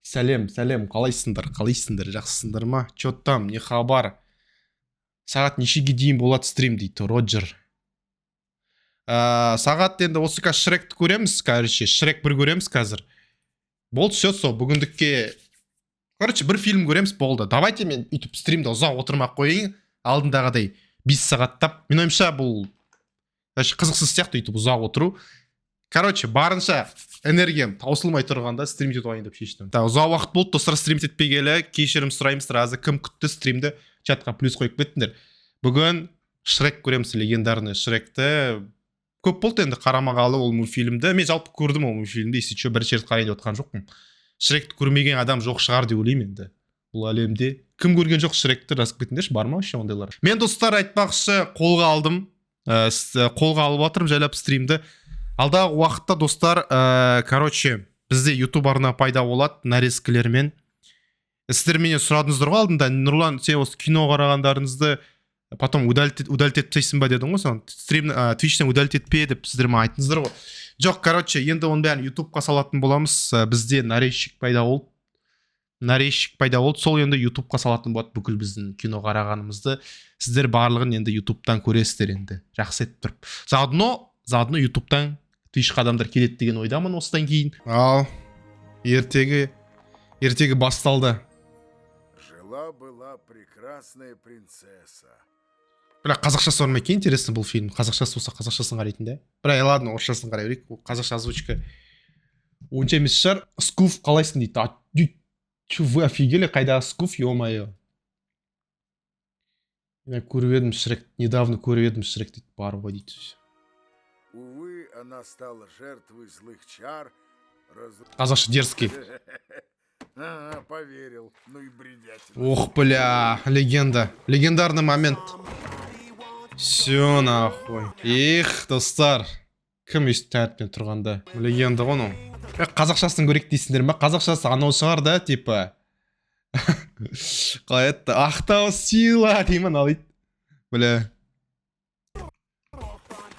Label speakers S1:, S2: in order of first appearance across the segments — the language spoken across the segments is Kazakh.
S1: Сәлем, қалайсыңдар, жақсысыңдар ма? Чё там, не хабар? Сағат нешеге дейін болады стрим дейді, Роджер. Сағат енді осы қазір Шректі көреміз, Шрек 1 көреміз қазір. Болды, все, бүгіндікке... бір фильм көреміз, болды. Давайте мен үйтіп стримді ұзақ отырмақ қойын, алдындағыдай 5 сағаттап. Мен ойымша бұл қызықсыз сияқты үйтіп ұзақ отыру. Барынша энергиям таусылмай тұрғанда стрим етуайын деп шештім. Ұзақ уақыт болды, достар стрим етпегелі, кешірім сұраймыз, разы кім күтті стримді чатқа плюс қойып кеттіңдер. Бүгін Шрек көреміз, легендарный Шректі. Көп болды енді қарамағалы ол мультфильмді. Мен жалпы көрдім ол мультфильмді, если что бірінші рет қарайын деп отқан жоқпын. Шректі көрмеген адам жоқ шығар деп ойлаймын енді. Бұл әлемде кім көрген жоқ Шректі, жазып кетіңдерші, бар ма вообще ондайлар? Мен достар айтпақшы қолға алдым. Қолға алып жатырмын жайлап стримді. Алдағы уақытта достар, бізде YouTube арна пайда болады нарезкілермен. Сіздер менен сұрадыңыздар ғой алдында, Нұрлан, сен осы кино қарағандарыңызды потом удалить етпейсің ба дедің ғой, соны Twitch-тен удалить етпе деп сіздер ме айтыңыздар ғой. Жоқ, енді оның бәрін YouTube-қа салатын боламыз. Бізде нарезчик пайда болды. Сол енді YouTube-қа салатын болады бүкіл біздің кино қарағанымызды. Сіздер барлығын енді YouTube-тан көресіздер енді. Жақсы етіп тұрып. Заодно YouTube-тан Twitch-қа адамдар келеді деген ойдамын осыдан кейін. Ал, ертегі басталды.
S2: Жила-была прекрасная принцесса.
S1: Бірақ қазақшасы бар ма екен, интересно бұл фильм. Қазақшасы болса қазақшасын қарайтын да. Бірақ ладно, орысшасын қарай берейік. Қазақша озвучка. Онша емес шығар. Скуф қалайсың дейді. Че, вы офигели, қайдағы Скуф, ё-моё. Мен көріп едім Шрек, недавно көріп едім Шрек дейді, бар ғой дейді.
S2: Увы, она стала жертвой злых чар.
S1: Қазақша дерзкий.
S2: Поверил, ну и бредятина.
S1: Ох, бля, легенда. Легендарный момент. Все нахуй. Эх, достар. Кім өйстіп тәріппен тұрғанда? Легенда ғой ну. Қазақшасын көрек дейсіңдер ма? Қазақшасы анау шығар да, типа. Қалайетті, ақтау сила деймін алайды. Бля.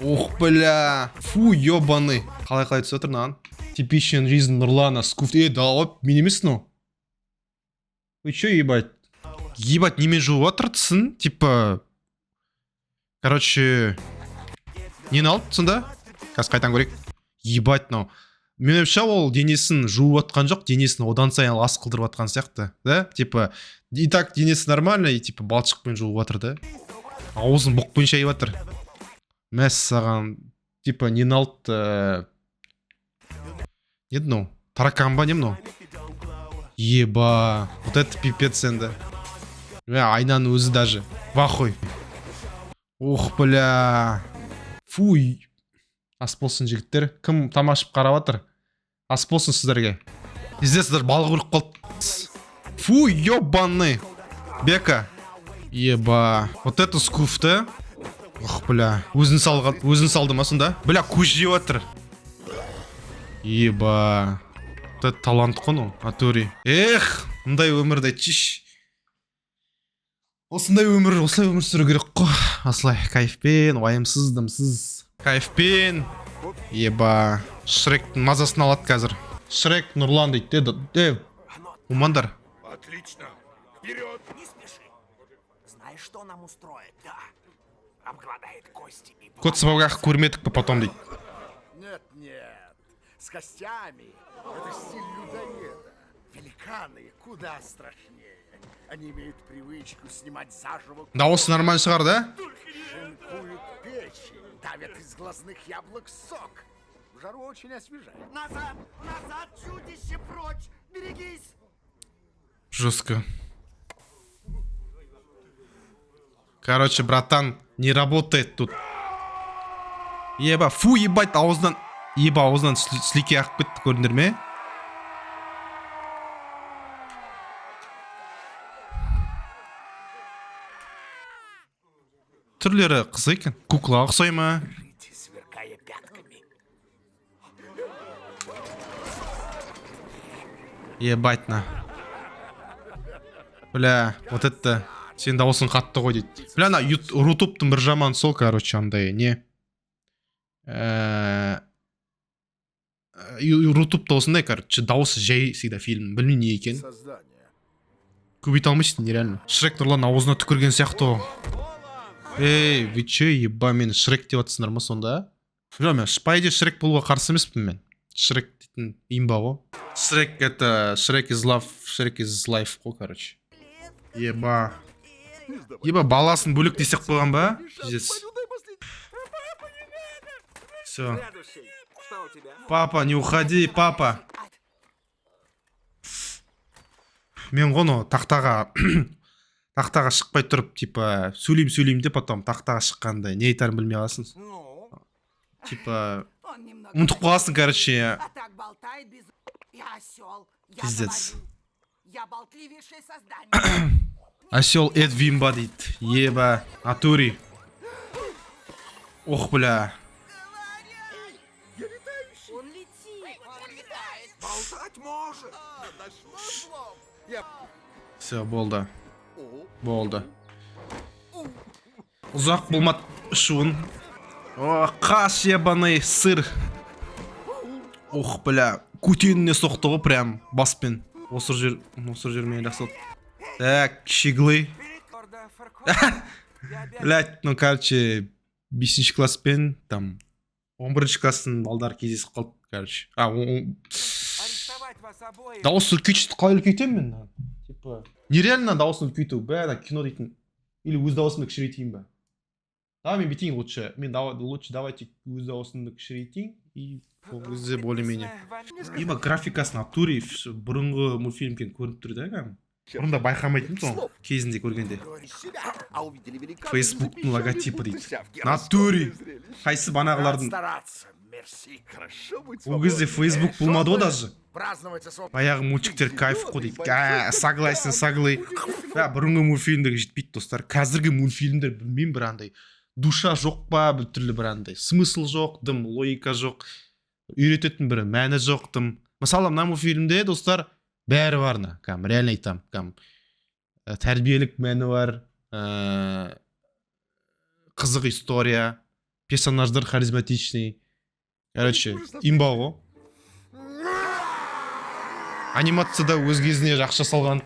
S1: Ох, бля. Фу, ёбаны. Қалай түсіп отыр наған? Типичен жизнь Нұрлана, Скуф. Да, оп, мен емес ну. Вы чё, ебать? Ебать, немен жуып отырдысың? Типа... Нені алып сонда? Қазір қайтан көрек. Ебать, ну. Мен ойымша ол денесін жуып отқан жоқ, денесін одан сайын ас қылдырып отқан сияқты. Да? Типа, и так денесі нормально, и типа балшықпен жуып отыр да. Аузын бұқпен шайып отыр. Мәс саған, типа, нені алып... Нет, ну, таракан ба, не мынау? Еба, вот это пипец енді. Айнаның өзі даже. Вахуй. Ох, бля. Фуй. Ас болсын жігіттер. Кім тамашып қарап атыр? Ас болсын сіздерге. Издесіздер балық өліп қалды. Фуй, ёбаны. Бека. Еба. Вот это Скуфты. Ох, бля. Өзін салды ма сонда? Бля, көз жеп атыр. Еба. Вот это талант қой ну, атөри. Эх, мұндай өмірді айтшыш. Осылай өмір сүру керек қой. Осылай кайфпен, уайымсыз, дымсыз. Кайфпен. Еба. Шректің мазасын алады қазір. Шрек Нұрлан дейді. Умандар.
S2: Отлично. Вперед.
S3: Не спеши. Знаешь, что нам устроит? Да. Обгладает кости и...
S1: Кот сапогах көрмедік па потом дейді.
S2: Нет. С костями. Это стиль людоеда. Великаны куда страшнее. Они имеют привычку снимать заживо...
S1: Дауысы нормально шығар, да?
S2: Шинкуют печень. Давят из глазных яблок сок. В жару очень освежает.
S3: Назад! Назад, чудище, прочь! Берегись!
S1: Жестко. Братан, не работает тут. Еба, фу, ебать, ауыздан сілеке ағып кетті, көрдіңдер ме? Түрлері қызық екен. Куклаға ұқсай ма?
S3: Сверкая пятками.
S1: Ебать на. Бля, вот это... Сен дауысың қатты ғой дейді. Бля, на Рутубтың бір жаман сол, андай, не? рутубта осындай, короче, дауысы жай всегда фильм, білмеймін не екен.
S2: Создание.
S1: Көбейте алмайсың нереально. Шрек нұрлан аузына түкірген сияқты ғой. Эй, вы че, еба, мен Шрек деп атсыңдар ма сонда? Жоқ, мен по идее Шрек болуға қарсы емеспін мен. Шрек дейтін имба ғой. Шрек это Шрек is love, Шрек is life ғой, короче. Еба. Еба, баласын бөлек десек қойған ба? Пиздец. Все.
S3: Следующий. Что у тебя?
S1: Папа, не уходи, папа. Мен ғоны тақтаға тақтаға шықпай тұрып, типа, сөйлейм деп, потом тақтаға шыққанда не айтарын білмей қаласың.
S3: Ну?
S1: Типа,
S4: Он немного
S1: ұмытып қаласың, короче.
S4: а так болтает без... Я осел. Я
S1: Пиздец.
S4: говорю. Я болтливейшее создание.
S1: Осел Эд Вимба дейді. Еба, Атури. Ох, бля.
S4: Он летит. Он летает.
S3: Болтать может.
S1: Все, болды. Болды. Ұзақ болмады шуын. О, қас ебаный сыр. Ох, бля. Көтеніне соқты ғой прям баспен. Осы жермен жақсы. Так, щеглы.
S3: Гордо Фаркон. Я обязан
S1: Блять, ну, короче, 5-ші класспен, там, 11-ші класстың балдар кездесіп қалды, короче.
S3: арестовать вас обоих.
S1: Дауысы үлкейтіп қалай үлкейтемін мен? Типа, нереально дауысын үлкейту, бәрі кино дейтін. Или өз дауысымды кішірейтейін ба? Давай мен бітейін лучше. Лучше давайте өз дауысымды кішірейтейін. И өзі более-менее. Ибо графикасы натуре бұрынғы мультфильмкен көрініп тұр да, кәдімгі. Бұрында байқамайтын сол кезінде көргенде.
S2: Говоришь себя, а увидели великана.
S1: Фейсбуктың логотипі дейді.
S2: Натуре.
S1: Натуре. Қайсы банағылардың.
S2: Стараться. Мерси. Хорошо быть
S1: Ол кезде Facebook болмады ғой даже.
S2: Праздновать особо.
S1: Баяғы мультиктер кайф қой дейді. Согласен, соглы. Бұрынғы мультфильмдерге жетпейді достар. Қазіргі мультфильмдер білмеймін бір андай. Душа жоқ па, бір түрлі бір андай. Смысл жоқ, дым, логика жоқ. Үйрететін бір мәні жоқ, дым. Мысалы, мына мультфильмде достар бәрі барына. Реально айтам. Тәрбиелік мәні бар. Қызық история. Персонаждар харизматичный. Короче, имба ғой. Анимацияда өз кезіне жақша салған.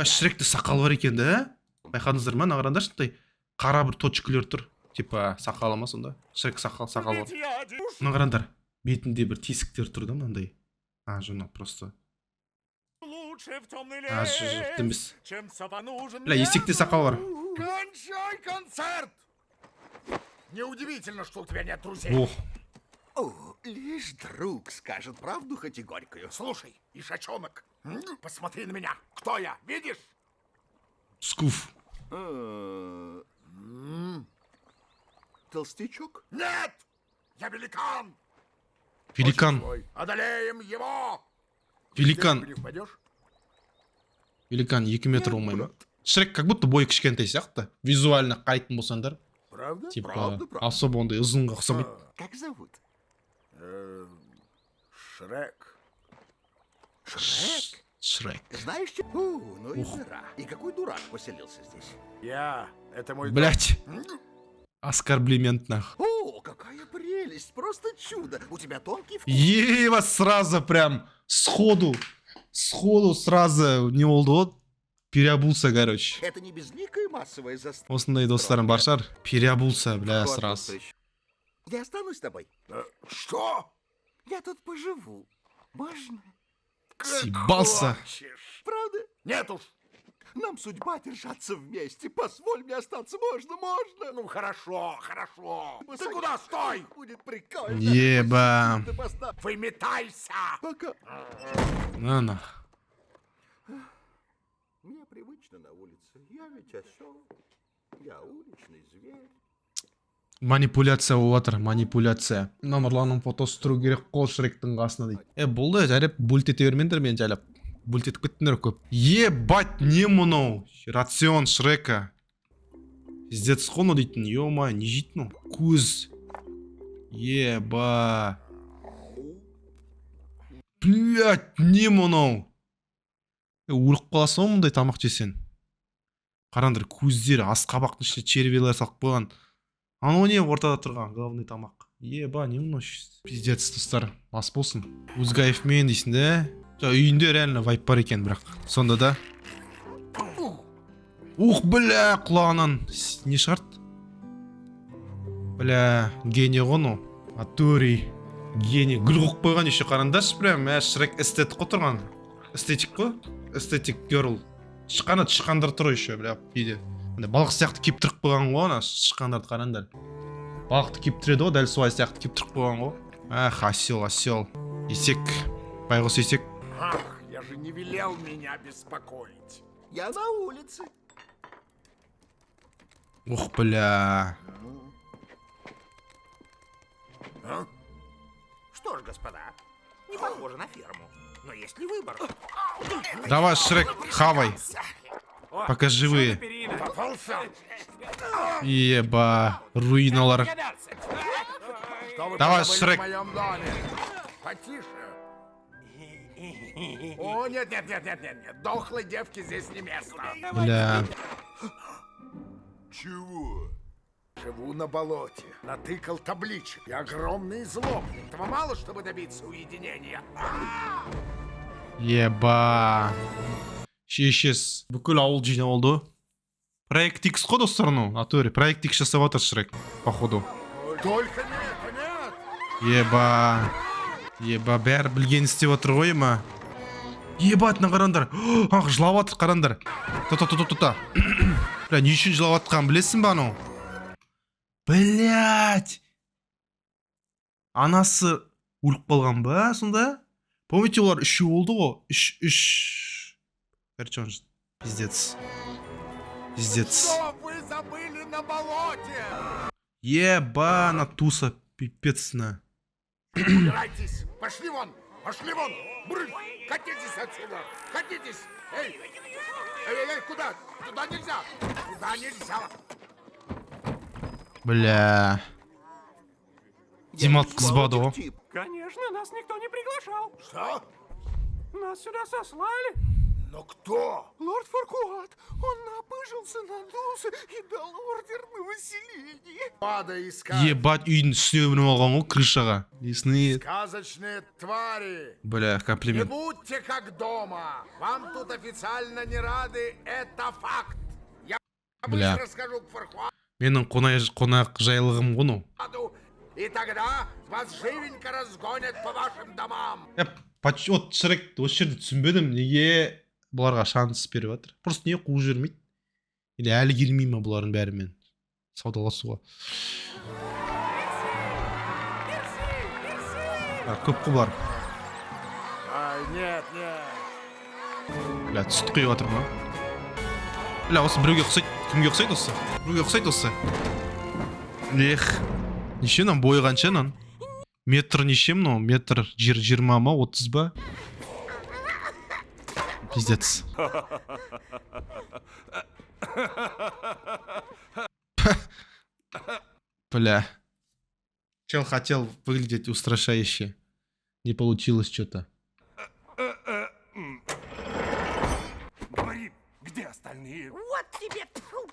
S1: Шректе сақал бар екен да? Байқадыңыздар ма? Нағарандар шынтай қара бір точкілер тұр. Типа сақалы ма сонда? Шрек сақал бар. Нағарандар бетінде бір тесіктер тұр да мынандай. Жона просто.
S5: Лучше в темный
S1: Жоқ емес.
S5: чем сатану ужин.
S1: Бля, есекте сақал бар.
S2: Кончай концерт! Неудивительно, что у тебя нет друзей.
S1: Ох,
S2: О, лишь друг скажет правду, хоть и горькую. Слушай, ишачонок, посмотри на меня. Кто я, видишь?
S1: скуф.
S2: Толстячок? Нет! Я великан!
S1: Великан.
S2: Очень злой. Одолеем его!
S1: Великан.
S2: Ты не впадешь?
S1: Великан 2 метр болмай ма?
S2: брат.
S1: Шрек как будто бойы кішкентай сияқты. Визуально қарайтын болсаңдар.
S2: Правда?
S1: Типа,
S2: Правда, правда.
S1: особо ондай ұзынға ұқсамайды.
S2: Как зовут? Шрек. Шрек?
S1: Шрек.
S2: Знаешь, ну и дыра. И какой дурак поселился здесь? Я. Это мой
S1: Блять. Оскорблимент нах.
S2: О, какая прелесть! Просто чудо! У тебя тонкий вкус.
S1: Ева сразу прям сходу сразу не болды ғой. Переобулся, короче.
S2: Это не безликая массовая застройка.
S1: Осындай достарым бар шығар. Переобулся, бля,
S2: Вот
S1: сразу.
S2: встреча. Я останусь с тобой. Что? Я тут поживу. Можно?
S1: Съебался.
S2: Правда? Нет уж. Нам судьба держаться вместе. Позволь мне остаться. Можно, можно. Ну, хорошо, хорошо. Ты куда? Стой! Будет прикольно.
S1: Еба.
S2: Ты поставь. Выметайся. Пока.
S1: На.
S2: Мне привычно на улице. Я ведь осел. Я уличный зверь.
S1: Манипуляция болып жатыр, манипуляция. Нұрланның фотосы тұру керек қол Шректің қасына дейді. Болды, жайлап бульт ете бермеңдер, мен жайлап бульт етіп кеттіңдер көп. Ебать, не мынау? Рацион Шрека. Пиздец қоны дейтін, ё-ма, не жейтін ол? Көз. Еба. Блять, не мынау? Өліп қаласың ғой мұндай тамақ жесен. Қараңдар, көздері ас қабақтың ішіне червилер салып қойған. Анау не ортада тұрған главный тамақ. Еба, не уносишь? Пиздец, достар. Бас болсын. Узгаевмен дейсің да? Үйінде реально вайп бар екен, бірақ. Сонда да. Ух, бля, құлағынан не шығарт? Бля, гений ғону. Атури. Гений. Гүл қоқ қойған еще қарандаш, прям. Шрек эстетик отырған. Эстетик қой? Эстетик герл. Шыққаны шыққандар тұр еще, бля, кейде. Балық сияқты киіп тұрып қойған ғой, ана шыққандарды қарандар. Балықты киіп тұреді ғой, дәл солай сияқты киіп тұрып қойған ғой. Ах, осел, осел. Есек. Байғұс есек.
S2: Ах, я же не велел меня беспокоить. Я на улице.
S1: Ух, бля.
S3: А? Что ж, господа, не похоже на ферму. Но есть ли выбор?
S1: Давай, Шрек, хавай. Пока живые.
S2: Попался.
S1: Еба, руиналар.
S2: Что вы
S1: Давай,
S2: позабыли
S1: Шрек.
S2: в моем доме? Потише. О, нет, нет, нет, нет, нет, нет. Дохлой девки здесь не место.
S1: Бля.
S2: Чего? Живу на болоте, натыкал табличек и огромный злобник. Этого мало, чтобы добиться уединения.
S1: Еба. Шешес. Бүкіл ауыл жинап алды. Проект X қой достар, ну, натуре. Проект X жасап отыр Шрек, походу.
S2: Только не это, нет.
S1: Еба. Еба, бәрі білген істеп отыр ғой, ма. Ебатына қарандар. Ах, жылап отыр, қарандар. Та. Бля, не үшін жылап отқан білесің ба, ну? Блять. Анасы өліп қалған ба, сонда? Помните, олар үші болды ғой? Үш. Короче, он же... Пиздец. Пиздец.
S2: Что вы забыли на болоте?
S1: Еба, на туса, пипецна.
S2: Убирайтесь! Пошли вон! Пошли вон! Брысь! Катитесь отсюда! Катитесь! Эй! Эй, куда? Туда нельзя! Туда нельзя!
S1: Бля. Димат қызбады ғой.
S5: Конечно, нас никто не приглашал.
S2: Что?
S5: Нас сюда сослали.
S2: Но кто?
S5: Лорд Фаркуат, он напыжился, надулся и дал ордер на выселение.
S2: Падай искать!
S1: Ебать, үйдің үстіне мініп алған ғой, крышаға. Лесные.
S2: Сказочные твари!
S1: Бля,
S2: Не
S1: комплимент.
S2: будьте как дома! Вам тут официально не рады, это факт! Я
S1: Бля.
S2: быстро скажу к Фаркуату,
S1: Менің қонақ жайлығым ғой, ну.
S2: и тогда вас живенько разгонят по вашим домам!
S1: Вот Шрек осы жерде түсінбедім, неге бұларға шанс беріп жатыр. Просто не қуып жібермейді? Или әлі келмей ма бұлардың бәрімен саудаласуға? Көп қой бұлар.
S2: Ай, нет, нет!
S1: Бля, түсті құйып жатыр ма? Бля, осы біреуге ұқсайды. Кімге ұқсайды осы? Біреуге ұқсайды осы? Эх, неше нан бойы қанша нан? Метр неше мынау? Метр 20 ма, 30 ба? Пиздец. Бля. Чел хотел выглядеть устрашающе. Не получилось что-то.
S5: Говори, где остальные?
S4: Вот тебе, тьфу.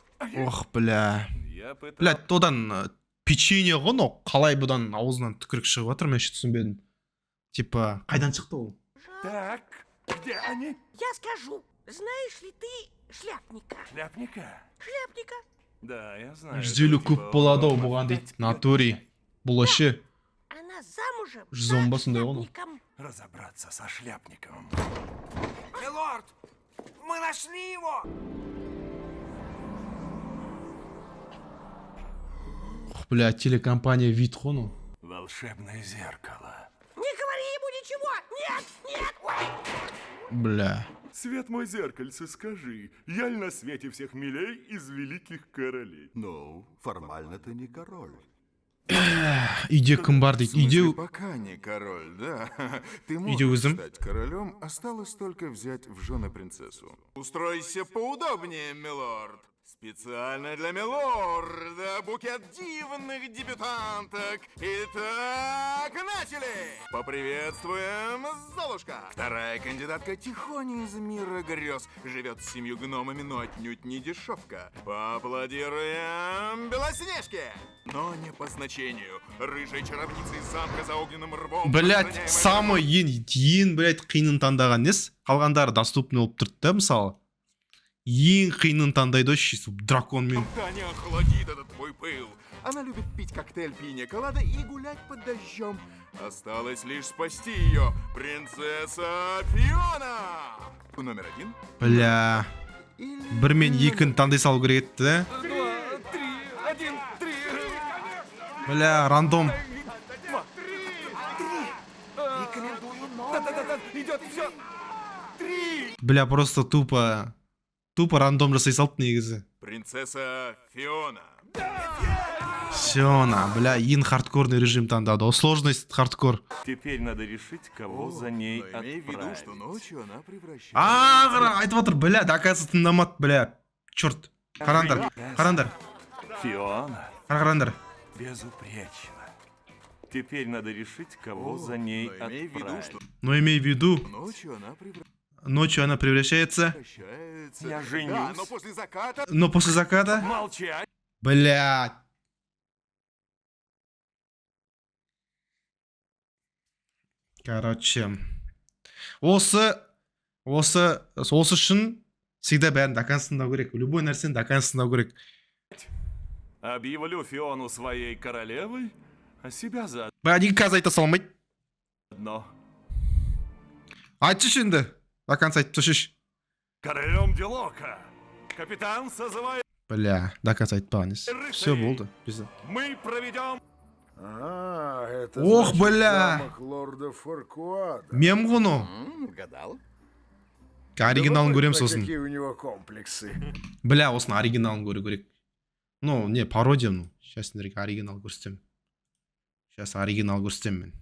S1: Ох, бля.
S5: Я пытался...
S1: Блядь, одан печенье ғой, но қалай бұдан аузынан түкірік шығып жатыр, мен еще түсінбедім. Типа, қайдан шықты ол?
S5: Так, где они?
S4: Я скажу. Знаешь ли ты шляпника?
S5: Шляпника?
S4: Шляпника?
S5: Да, я знаю.
S1: Жүзелі
S5: этого
S1: көп
S5: типа,
S1: болады ау
S5: он
S1: бұған
S5: опять
S1: дейді. Натури. Бұл вообще
S4: Она замужем
S1: Зомба
S4: за
S1: сондай ғой.
S4: шляпником.
S5: разобраться со шляпником.
S3: Милорд, мы нашли его!
S1: Ух, бля, телекомпания вид ғой, ну.
S5: Волшебное зеркало.
S4: Не говори ему ничего! Нет! Нет! Ой!
S1: Бля.
S5: Свет мой зеркальце, скажи, я ли на свете всех милей из великих королей?
S6: Ну, формально ты не король.
S1: Үйде кім бар дейді. Үйде...
S6: Пока не король, да. Ты
S1: Иди
S6: можешь
S1: өзім.
S6: стать королем, осталось только взять в жены принцессу. Устройся поудобнее, милорд. Специально для милорда букет дивных дебютанток. Итак, начали! Поприветствуем Золушка. Вторая кандидатка тихоня из мира грез. Живет с 7 гномами, но отнюдь не дешевка. Поаплодируем Белоснежке. Но не по значению. Рыжая чаровница из замка за огненным рвом.
S1: Блять, самый ең блять қиынын таңдаған несі? Қалғандары доступный болып тұрды да, мысалы. Ең қиынын таңдайды вообще, драконмен.
S6: Да не охладит этот твой пыл. Она любит пить коктейль пиня колада и гулять под дождем. Осталось лишь спасти ее, принцесса Фиона. Номер 1.
S1: Бля, бір мен екіні таңдай салу керек етті, да?
S6: 2, 3, 1, 3.
S1: Бля, рандом.
S6: Идет все. 3.
S1: Бля, просто тупо рандом жасай салды негізі.
S6: Принцесса Фиона.
S1: Сёна, бля, ең хардкорный режим таңдады. О, сложность хардкор.
S7: Теперь надо решить, кого за ней
S6: Но имей в виду,
S7: отправить.
S6: что ночью она превращается...
S1: Айтып отыр, бля, оказывается тыңдамады, бля. Чёрт. Қарандар.
S7: Фиона
S1: Қарандар.
S7: безупречна. Теперь надо решить, кого за ней
S6: Но имей в виду,
S7: отправить.
S6: что
S1: Но имей в виду,
S6: ночью она превращается...
S1: ночью она превращается,
S7: Я женюсь.
S6: Да, но после заката...
S1: но после заката...
S7: Молчать.
S1: Блядь. Короче. Осы үшін всегда бәрін до конца тыңдау керек. Любой нәрсені до конца тыңдау керек.
S7: Объявлю Фиону своей королевой, а себя
S1: Бля, неге қазір айта салмайды?
S7: заодно.
S1: Айтшы енді. До конца айтып тұршы.
S7: Королем Дилока. Капитан созывает.
S1: Бля, до конца айтпаған ес. Все болды.
S7: Мы проведем...
S2: Это
S1: Ох,
S2: значит
S1: бля.
S2: замок лорда Фаркуада.
S1: Мем ғұны.
S6: Угадал?
S1: Оригиналын көреміз
S2: Любопытно,
S1: сосын.
S2: какие у него комплексы.
S1: Бля, осының оригиналын көру керек. Ну, не, пародия, ну. Сейчас оригинал көрсетем. Сейчас оригинал көрсетем мен.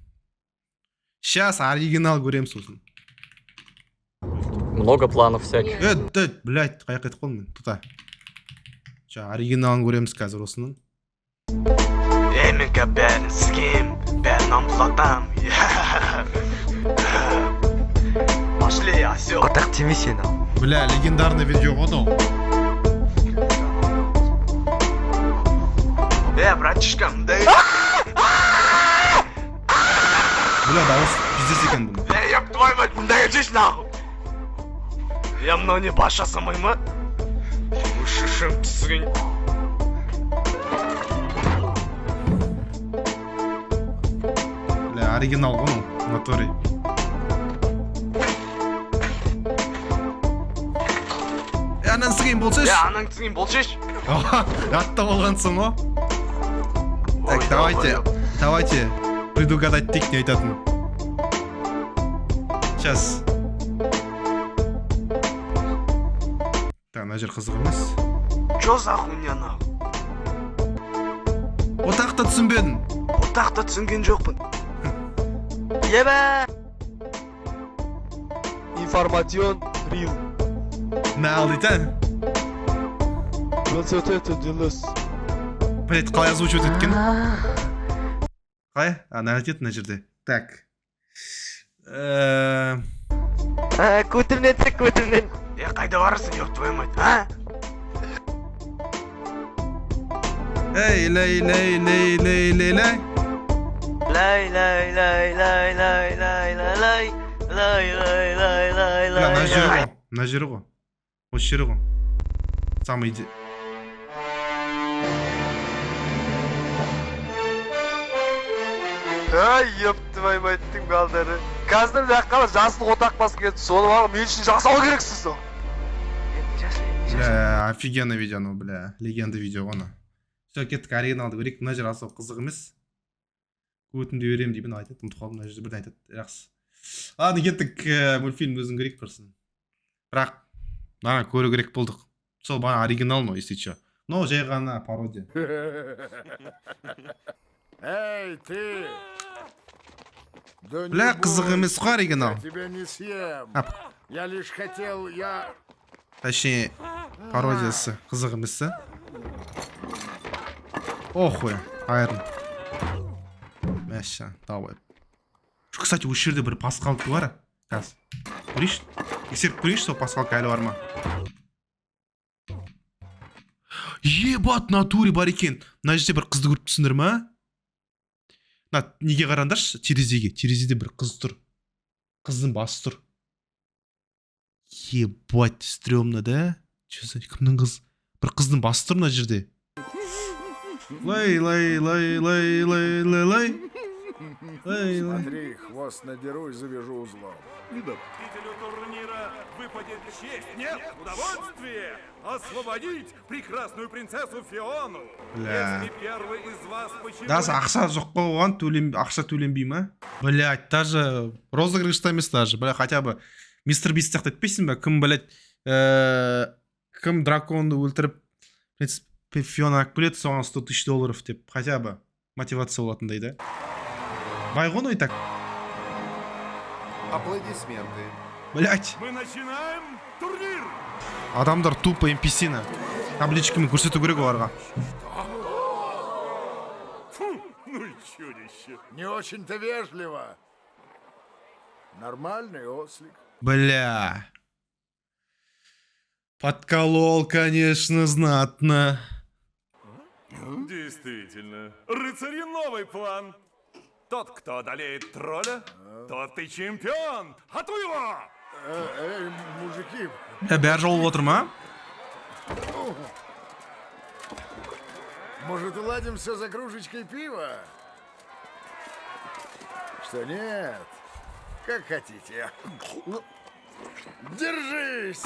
S1: Сейчас оригинал көремін сосын.
S8: Много планов всяких.
S1: Блядь, қаяқ етіп қалдым мен. Тұта. Сейчас оригиналын көреміз қазір осының.
S8: Мен бәрін сізгем, бәрін ампұлатам. Пошли, осел. Атақ тиме сені.
S1: Бля, легендарный видео ғой да.
S8: Братишка, мындай.
S1: Бля, дауыс пиздец екен бұны.
S8: Еп твой мать, мындай жеш нахуй. Я мынау не бас жасамай ма? Ушышым түсіген.
S1: Бля, оригинал ғой ну, моторий. Анан сізген болсаш?
S8: Анаң түсіген болшеш.
S1: Атта болғансың ғой. Так, давайте предугадать тек не айтатын. Сейчас. Так, мына жер қызық емес.
S8: Чо за хуйня нахуй?
S1: Отақты түсінбедің.
S8: Отақты түсінген жоқпын. Ебе! Информацион рил.
S1: Не ал дейтін? Блять, қалай озвучивать еткен? Қалай? Не айтет мына жерде. Так.
S8: Көтімнен. Қайда барасың, ёб твою мать, а?
S1: Эй, лей. Бля, мына жері ғой. Осы жері ғой. Самый иде.
S8: Ай, ёб твою маттың балдары. Қазір жаққа жасыл отақ басып кетті. Соны бағып мен үшін жасау керексіз сол.
S1: Бля, офигенный видео, ну, бля. Легенда видео ғана. Все, кеттік, оригиналды көрейік. Мына жер асау қызық емес. Көтімді берем деймін, айтады. Ұмытып қалдым, мына жерде бірден айтады. Жақсы. Ладно, кеттік, мультфильм өзін көрейік бірсін. Бірақ, бана көру керек болдық. Сол бана оригинал, но, если что. Но жай ғана пародия.
S2: Эй, ты! Да
S1: Бля,
S2: не
S1: қызық
S2: бойся,
S1: емес қой оригинал.
S2: Я тебя не съем.
S1: Ап.
S2: Я лишь хотел,
S1: Точнее, пародиясы қызық емес. Охуй, айрын. Мәші, давай. Кстати, осы жерде бір пасхалка бар. Қазір. Көрейші? Ексеріп көрейші, сол пасхалка әлі бар ма? Ебат, натуре бар екен. Мына жерде бір қызды көріп түсіндір ма? Неге қарандаршы? Терезеге. Терезеде бір қыз тұр. Қыздың басы тұр. Ебать, стрёмно, да? Кімнің қыз? Бір қыздың басы тұр мына жерде. Лай.
S2: Смотри, хвост надеру и завяжу узлом.
S7: Победителю турнира выпадет честь, нет, удовольствие освободить прекрасную принцессу Фиону. Если первый из вас почему...
S1: Даже ақша жоқ қойған, ақша төленбей ма? Блять, даже розыгрышта емес даже. Бля, хотя бы мистер Бист сияқты етпейсің ба? Кім, блять, кім драконды өлтіріп, Фиона алып келеді, соған $100 000 деп. Хотя бы мотивация болатындай, да? Байғон ой так.
S2: Аплодисменты.
S1: Блять.
S7: Мы начинаем турнир.
S1: Адамдар тупо NPC-ні табличкамен көрсету керек оларға.
S5: Ну и чудище.
S2: Не очень-то вежливо. Нормальный ослик.
S1: Бля. Подколол, конечно, знатно.
S7: Действительно. Рыцари новый план. Тот, кто одолеет тролля, тот и чемпион. Ату его!
S2: Эй, мужики,
S1: Бәрі жол отыр ма?
S2: может, уладим все за кружечкой пива? Что нет? Как хотите. Держись!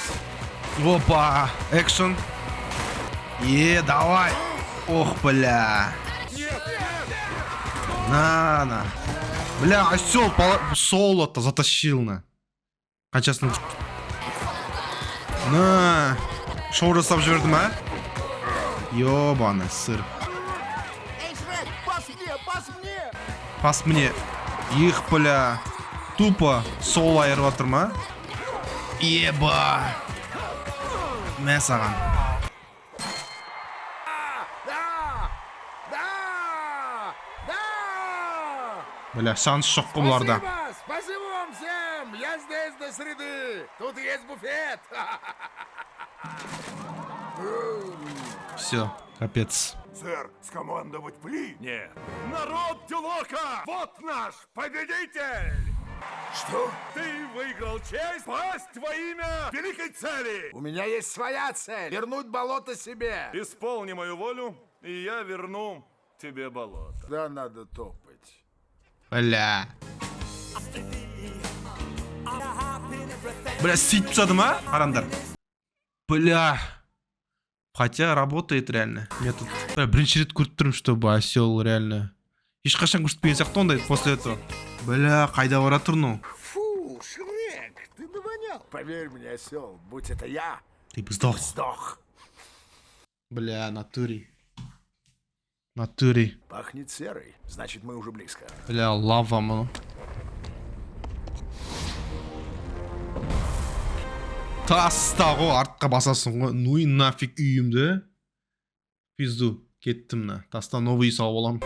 S1: Опа, экшен. Давай. Ох, бля. На. Бля, осел соло-то затащил на. Қаншасын. На. Шоу жасап жібердім, а? Ёбаный сыр.
S4: Эй, Шрек, пас мне!
S1: Пас мне. Их, бля. Тупо соло айырып жатыр ма? Еба. Мә саған.
S2: Да!
S1: Бля, шанс жоқ қой бұларда.
S2: Спасибо вам всем! Я здесь до среды! Тут есть буфет!
S1: Все, капец.
S5: Сэр, скомандовать пли?
S7: Нет. Народ Дюлока! Вот наш победитель!
S2: Что?
S7: Ты выиграл честь пасть во имя великой цели!
S2: У меня есть своя цель! Вернуть болото себе!
S7: Исполни мою волю, и я верну тебе болото.
S2: Да, надо топать.
S1: Бля. Бля, сөйтіп тастады ма? Қараңдар. Бля. Хотя работает реально. Метод. Бля, бірінші рет көріп тұрмын, чтобы осел реально. Ешқашан көрсетпеген сияқты ондай после этого. Бля, қайда бара тұрну?
S2: Фу, Шрек, ты навонял. Поверь мне, осел, будь это я,
S1: Ты бы сдох.
S2: сдох.
S1: Бля, натуре. Натуре.
S2: Пахнет серой, значит, мы уже близко.
S1: Бля, лава, мano. Таста ғой, артқа басасың ғой. Ну и нафиг үйімді. Пизду, кеттім на. Таста новый үй салып оламын.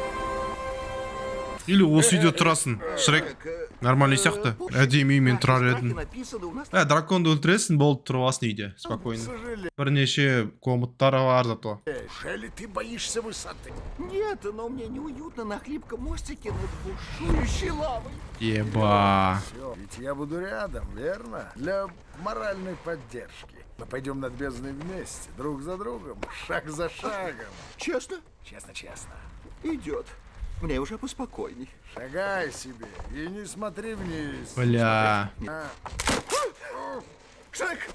S1: Или осы үйде тұрасың. Шрек, нормальный сияқты. Әдемі үймен тұрар едің. Драконды өлтіресің, болды тұрасың үйде. Спокойно. Бірнеше комнаттары бар зато.
S2: Неужели ты боишься высоты?
S3: Нет, но мне неуютно на хлипком мостике над бушующей лавой.
S1: Еба.
S2: Всё, ведь я буду рядом, верно? Для моральной поддержки. Мы пойдем над бездной вместе, друг за другом, шаг за шагом.
S3: Честно?
S2: Честно.
S3: Идет. Мне уже поспокойней.
S2: Шагай себе и не смотри вниз.
S1: Бля.
S3: Шрек,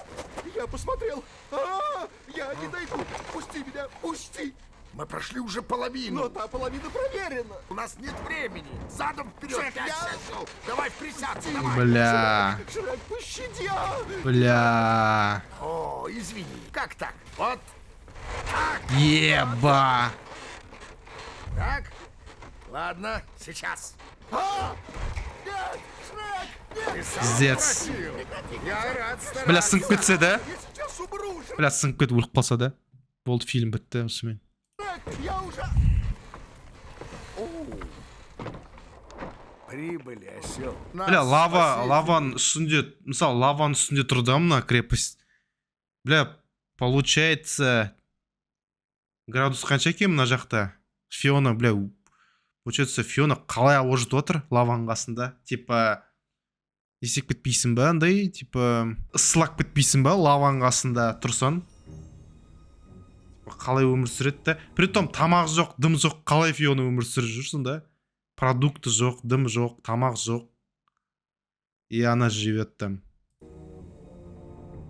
S3: я посмотрел. Я не дойду. Пусти меня, пусти.
S2: Мы прошли уже половину.
S3: Но та половина проверена.
S2: У нас нет времени. Задом вперед, пять сосел. Давай в присядку, давай.
S1: Бля.
S3: Шрек, пощади.
S1: Бля.
S2: О, извини. Как так? Вот
S1: Еба.
S2: так? Ладно, сейчас.
S3: Нет, Шрек, нет.
S2: Ты сам
S1: Пиздец.
S2: просил. Я рад стараться.
S1: Бля, сынып кетсе, да?
S3: Я сейчас умру.
S1: бля сынып кетіп өліп қалса да болды, фильм бітті осымен.
S2: Я уже... Прибыли, осел.
S1: Бля, лаваның үстінде, мысалы лаваның үстінде тұр да мына крепость. Бля, получается градус қанша екен мына жақта? Фиона, бля, получается Фиона қалай ауыр жетіп отыр лаваның қасында? Типа есек бітпейсің ба андай, типа ысылақ бітпейсің ба лаваның қасында тұрсан? Қалай өмір сүреді да? Притом тамақ жоқ, дым жоқ, қалай Фиона өмір сүріп жүрсің да? Продукты жоқ, дым жоқ, тамақ жоқ. И она живет там.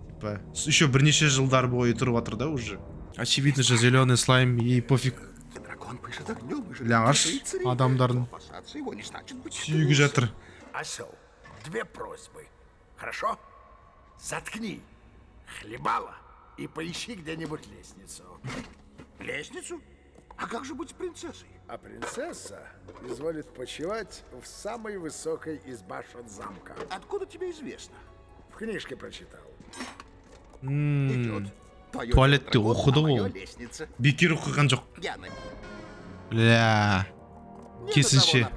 S1: Типа, еще бірнеше жылдар бойы тұрып жатыр да уже. Очевидно же, зеленый слайм, ей пофиг.
S2: Дракон пышет огнем и
S1: Бля, аж адамдардың
S2: опасаться его не значит быть
S1: сүйегі жатыр.
S2: Осел, 2 просьбы. Хорошо? Заткни хлебало и поищи где-нибудь лестницу. Лестницу? А как же быть с принцессой? А принцесса изволит почивать в самой высокой из башен замка. Откуда тебе известно? В книжке прочитал.
S1: Туалетте оқыды ол. Бекер оқыған жоқ. Бля. Керісінше.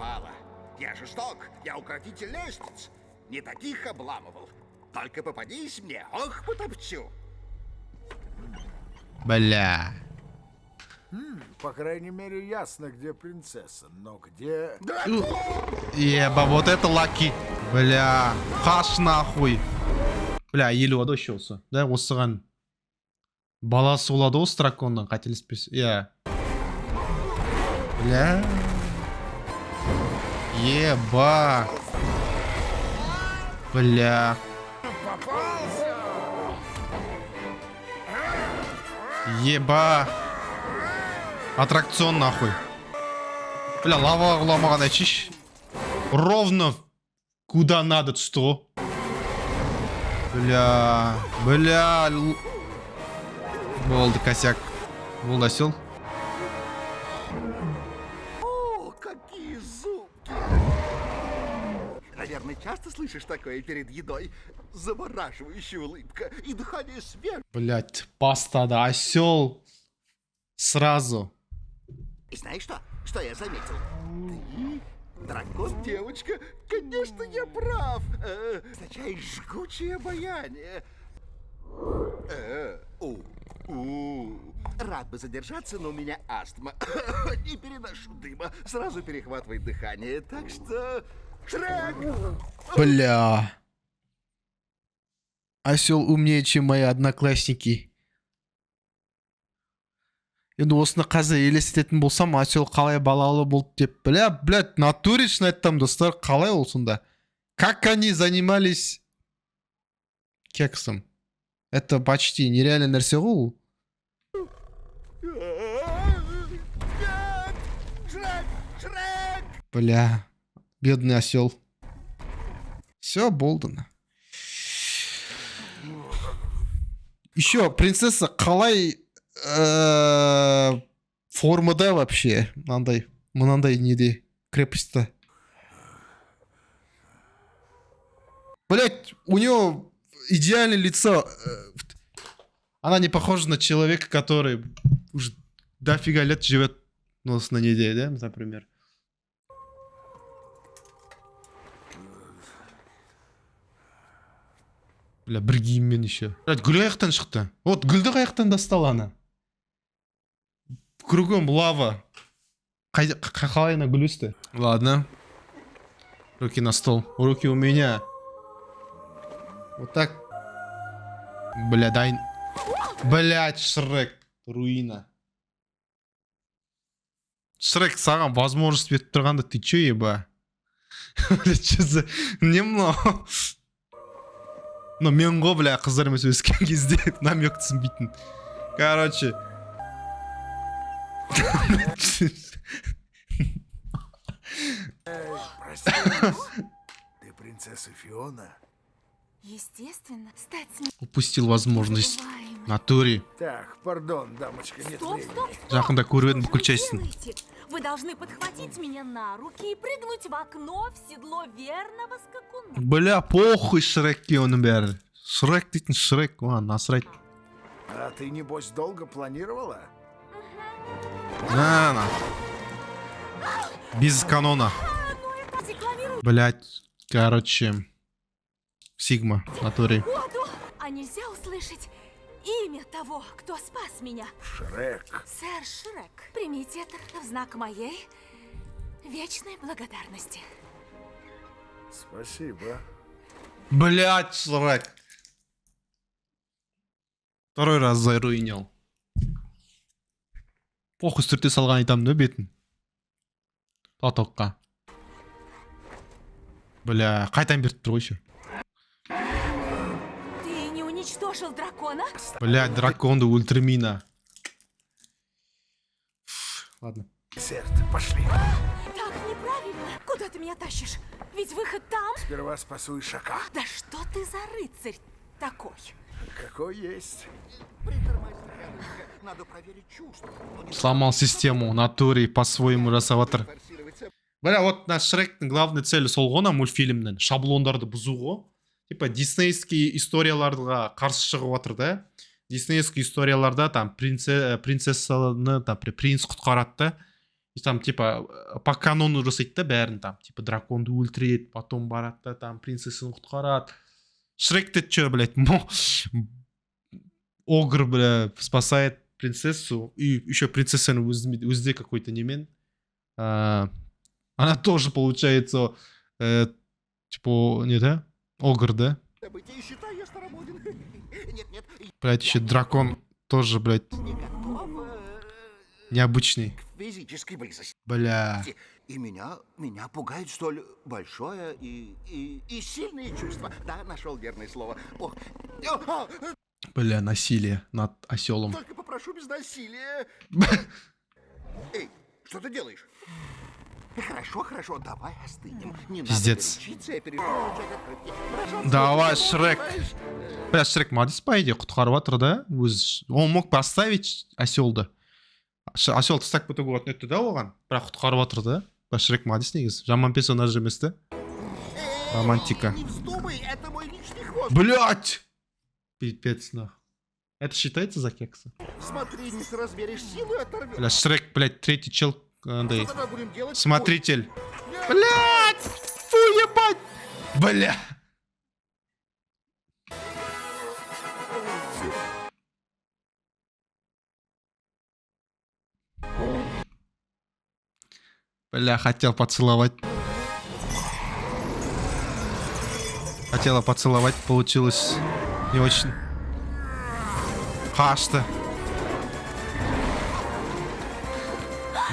S2: Я жесток, я укротитель лестниц. Не таких обламывал. Только попадись мне, ох, потопчу.
S1: Бля.
S2: По крайней мере, ясно, где принцесса, но где...
S1: Еба, вот это лаки. Бля. Қаш нахуй. Бля, елу ады еще осы. Да, осыған баласы болады осы драконның, қателеспес. Иә. Бля. Еба. Бля. Еба. Аттракцион нахуй. Бля, лава құламаған әчиш. Ровно куда надо түсті. Бля. Бля. Болды косяк. Болды осел.
S2: О, какие зубки! Наверное, часто слышишь такое перед едой? Завораживающая улыбка и дыхание свежего.
S1: Блять, паста, да, осел. Сразу.
S2: И знаешь что? Что я заметил? Ты, дракон, девочка, конечно, я прав. Означает жгучее обаяние. Рад бы задержаться, но у меня астма. Не переношу дыма. Сразу перехватывает дыхание. Так что... Шрек!
S1: Бля. Осел умнее, чем мои одноклассники. Енді осыны қазір елестететін болсам, осел қалай балалы болды деп. Блядь, натурично айтам, достар, қалай ол сонда? Как они занимались кексом? Это почти нереальный нәрсе ғой ол. Бля, бедный осел. Все, Болден. Еще принцесса қалай формада вообще мынандай неде крепостьта. Блять, у него идеальное лицо. Она не похожа на человека, который уже дофига лет живет на неде, да, например. Бля, бір киіммен еще. Гүл қаяқтан шықты? Вот гүлді қаяқтан достал ана? Кругом лава. Қалай ана гүл өсті? Ладно. Руки на стол. Руки у меня. Вот так. Бля, дай. Блять, Шрек. Руина. Шрек, саған возможность беріп тұрғанда, ты чё, еба? Бля, чё за... Не мынау. Но мен ғой, бля, қыздармен сөйлескен кезде намек түсінбейтін. Короче.
S2: Прости, ты принцесса Фиона?
S4: Естественно, стать с ним.
S1: Упустил возможность. Натуре.
S2: Так, пардон, дамочка, нет
S4: Стоп,
S2: времени.
S4: стоп,
S1: Жақында көрген
S4: Что
S1: бүкілчайсың.
S4: вы делаете? Вы должны подхватить меня на руки и прыгнуть в окно в седло верного скакуна.
S1: Бля, похуй Шрекке оның бәрі. Шрек дейтін Шрек, оған насырайды.
S2: А ты, небось, долго планировала?
S1: На. Без канона.
S4: Декламируй
S1: Блять, короче. Сигма, в натуре.
S4: воду. А нельзя услышать имя того, кто спас меня?
S2: Шрек.
S4: Сэр Шрек, примите это в знак моей вечной благодарности.
S2: Спасибо.
S1: Блять, Шрек. Второй раз заруинил. Похуй сүрте салған айтамын да бетін. Татоққа. Бля, қайтан беріп тұр ғой еще.
S4: Ты не уничтожил дракона?
S1: Блять, драконды ультрамина. Ладно.
S2: Серд, пошли.
S4: Так неправильно. Куда ты меня тащишь? Ведь выход там.
S2: Сперва спасу Ишака.
S4: Да что ты за рыцарь такой?
S2: Какой есть.
S3: Надо проверить чувства.
S1: Сломал систему, натуре по-своему жасаватыр. Бля, вот наш Шректің главный целі сол ғана мультфильмнің шаблондарды бұзу ғой. Типа диснейский историяларға қарсы шығып жатыр да. Диснейский историяларда там принцессаны там принц құтқарады да. И там типа по канону жасайды да бәрін там. Типа драконды өлтіреді, потом барады да там принцессаны құтқарады. Шректе чё, блядь, огр, бля, спасает принцессу. И еще принцессаны өзде какой-то немен. Она тоже получается, типа, не да? Огр, да?
S3: События, считай, я старомоден. Нет,
S1: Блядь, еще дракон тоже, блядь,
S3: не готов
S1: необычный.
S3: к физической близости.
S1: Бля.
S3: И меня пугает столь большое и сильное чувство. Да, нашел верное слово. Ох,
S1: Бля, насилие над оселом.
S3: только попрошу без насилия. Эй, что ты делаешь? Хорошо, давай остынем. Не
S1: Пиздец.
S3: надо горячиться, я перейду получать открытки. Пожалуйста,
S1: Давай,
S3: ты
S1: Шрек.
S3: понимаешь?
S1: Бля, Шрек молодец, по идее, құтқарып жатыр да. Он мог поставить оселды. Осел тастап кетуге болатын еді да оған. Бірақ құтқарып жатыр да. Бля, Шрек молодец негізі. Жаман персонаж емес та. Романтика.
S3: Не вздумай, это мой личный хвост.
S1: Блять! Пипец, нахуй. Это считается за кекса?
S3: Смотри, не соразмеришь силу и оторвёшь.
S1: Бля, Шрек, блядь, третий чел. Андай.
S3: Что тогда будем делать?
S1: Смотритель.
S3: Ой,
S1: Блять! Фу, ебать! Бля! Бля, хотел поцеловать. Хотела поцеловать, получилось не очень. Хашта.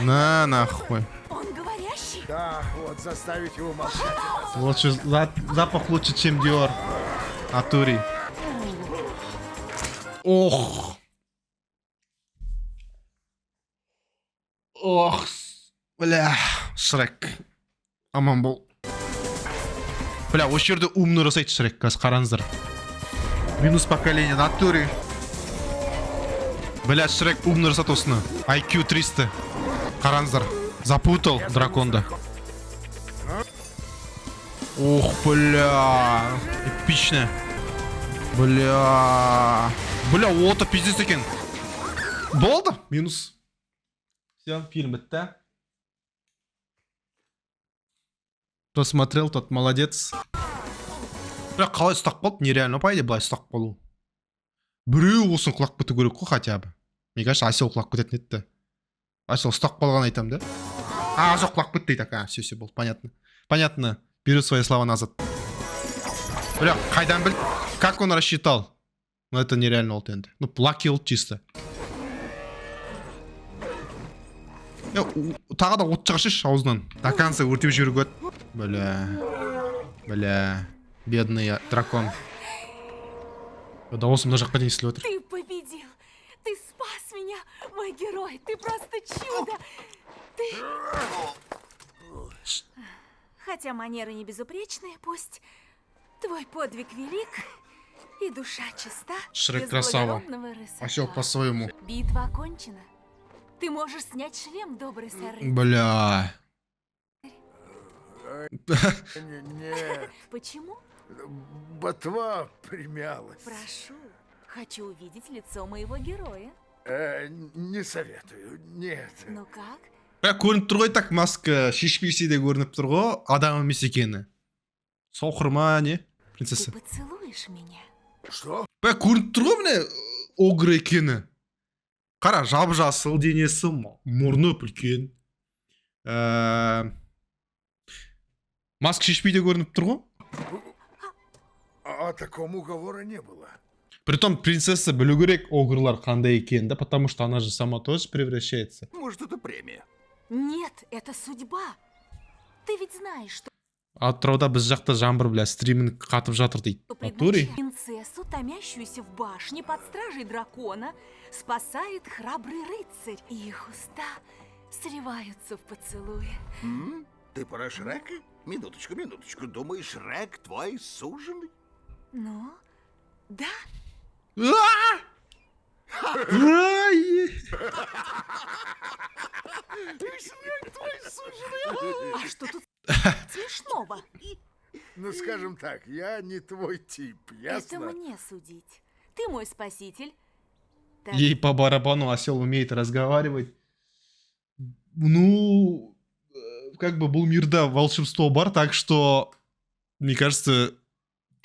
S1: На, нахуй.
S4: Он говорящий?
S2: Да, вот заставить его молчать.
S1: Лучше, запах лучше, чем Диор. Атури. Ох. Ох. Бля. Шрек. Аман бол. Бля, осы жерде умный жасайды Шрек, қазір қараңыздар. Минус поколение натуре. Бля, Шрек умный жасады осыны. IQ 300. Қараңыздар. Запутал драконда. Ох, бля. Эпично. Бля. Бля, оты пиздец екен. Болды? Минус. Все, фильм бітті. Кто смотрел, тот молодец. Бля, қалай ұстап қалды? Нереально, по идее, былай ұстап қалу. Біреу осыны құлап кету керек қой хотя бы. Мне кажется, осел құлап кететін еді. Осел ұстап қалған айтам да. А, жоқ, құлап кетті дейді. А, все болды, понятно. Понятно. Беру свои слова назад. Бля, қайдан біл? Как он рассчитал? Ну, это нереально олд енді. Ну, плакил чисто. Тағы да от шығышыш аузынан. До конца өртеп жүргөт. Бля. Бедный дракон. Да осым жаққа дейін естіліп отыр.
S4: Ты победил. Ты спас меня, мой герой. Ты просто чудо. Ты... Хотя манеры не безупречные, пусть твой подвиг велик и душа чиста.
S1: Шрек
S4: без
S1: красава.
S4: благородного рысака.
S1: Осел по-своему.
S4: Битва окончена. Ты можешь снять шлем, добрый сэр.
S1: Бля.
S2: Нет,
S4: Почему?
S2: ботва примялась.
S4: Прошу. Хочу увидеть лицо моего героя.
S2: Не советую, нет.
S4: Ну как?
S1: Көрініп тұр ғой так маска шешпесе де көрініп тұр ғой адам емес екені. Соқыр ма не?
S4: Ты
S1: Принцесса.
S4: поцелуешь меня?
S2: Что?
S1: Көрініп тұр ғой міне огр екені. Қара жап-жасыл денесі, мұрны үлкен. Маска шешпей де көрініп тұр ғой.
S2: О таком уговора не было.
S1: Притом принцесса білу керек огрлар қандай екенін да, потому что она же сама тоже превращается.
S3: Может, это премия?
S4: Нет, это судьба. Ты ведь знаешь, что
S1: Атырауда біз жақта жаңбыр бля стриминг қатып жатыр дейді. Натуре?
S4: принцессу, томящуюся в башне под стражей дракона, спасает храбрый рыцарь. И их уста сливаются в поцелуе.
S3: Ты про Шрека? Минуточку, минуточку. Думаешь, Шрек твой суженый?
S4: Ну, да. А что тут смешного?
S2: Ну, скажем так, я не твой тип,
S4: Это
S2: ясно?
S4: мне судить. Ты мой спаситель. Так,
S1: Ей по барабану, осел умеет разговаривать. Ну, как бы бұл мирда волшебство бар, так что, мне кажется,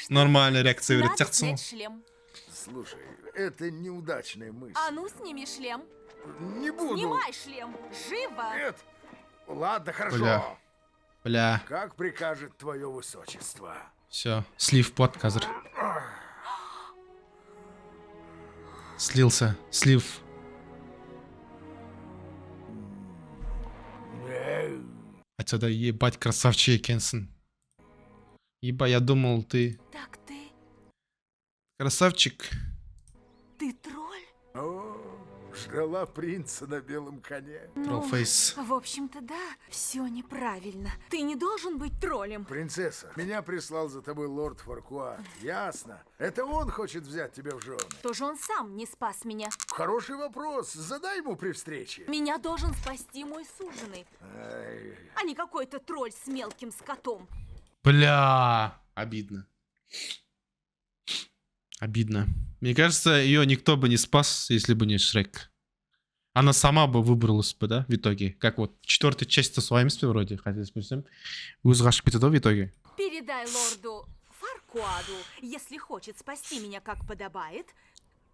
S1: нормальная реакция
S4: надо
S1: верит.
S4: снять шлем.
S2: Слушай, это неудачная мысль.
S4: А ну, сними шлем.
S2: Не буду.
S4: Снимай шлем. Живо.
S2: Нет. Ладно, хорошо.
S1: Бля. Бля,
S2: Как прикажет твое высочество.
S1: все, слив под казыр. Слился, слив. Отсюда ебать красавчик екенсің. Еба, я думал, ты
S4: Так ты
S1: красавчик.
S4: тролль?
S2: О, ждала принца на белом коне.
S1: Троллфейс.
S4: В общем-то, да, все неправильно. Ты не должен быть троллем.
S2: Принцесса, меня прислал за тобой лорд Фаркуа. Ясно. Это он хочет взять тебя в жены.
S4: Тоже он сам не спас меня.
S2: Хороший вопрос. Задай ему при встрече.
S4: Меня должен спасти мой суженый,
S2: Ай,
S4: а не какой-то тролль с мелким скотом.
S1: Бля, обидно. Обидно. Мне кажется, ее никто бы не спас, если бы не Шрек. Она сама бы выбралась бы, да, в итоге. Как вот в 4-й части с вами вроде, хотя смысл. Өз қашып кетеді в итоге.
S4: Передай лорду Фаркуаду, если хочет спасти меня как подобает,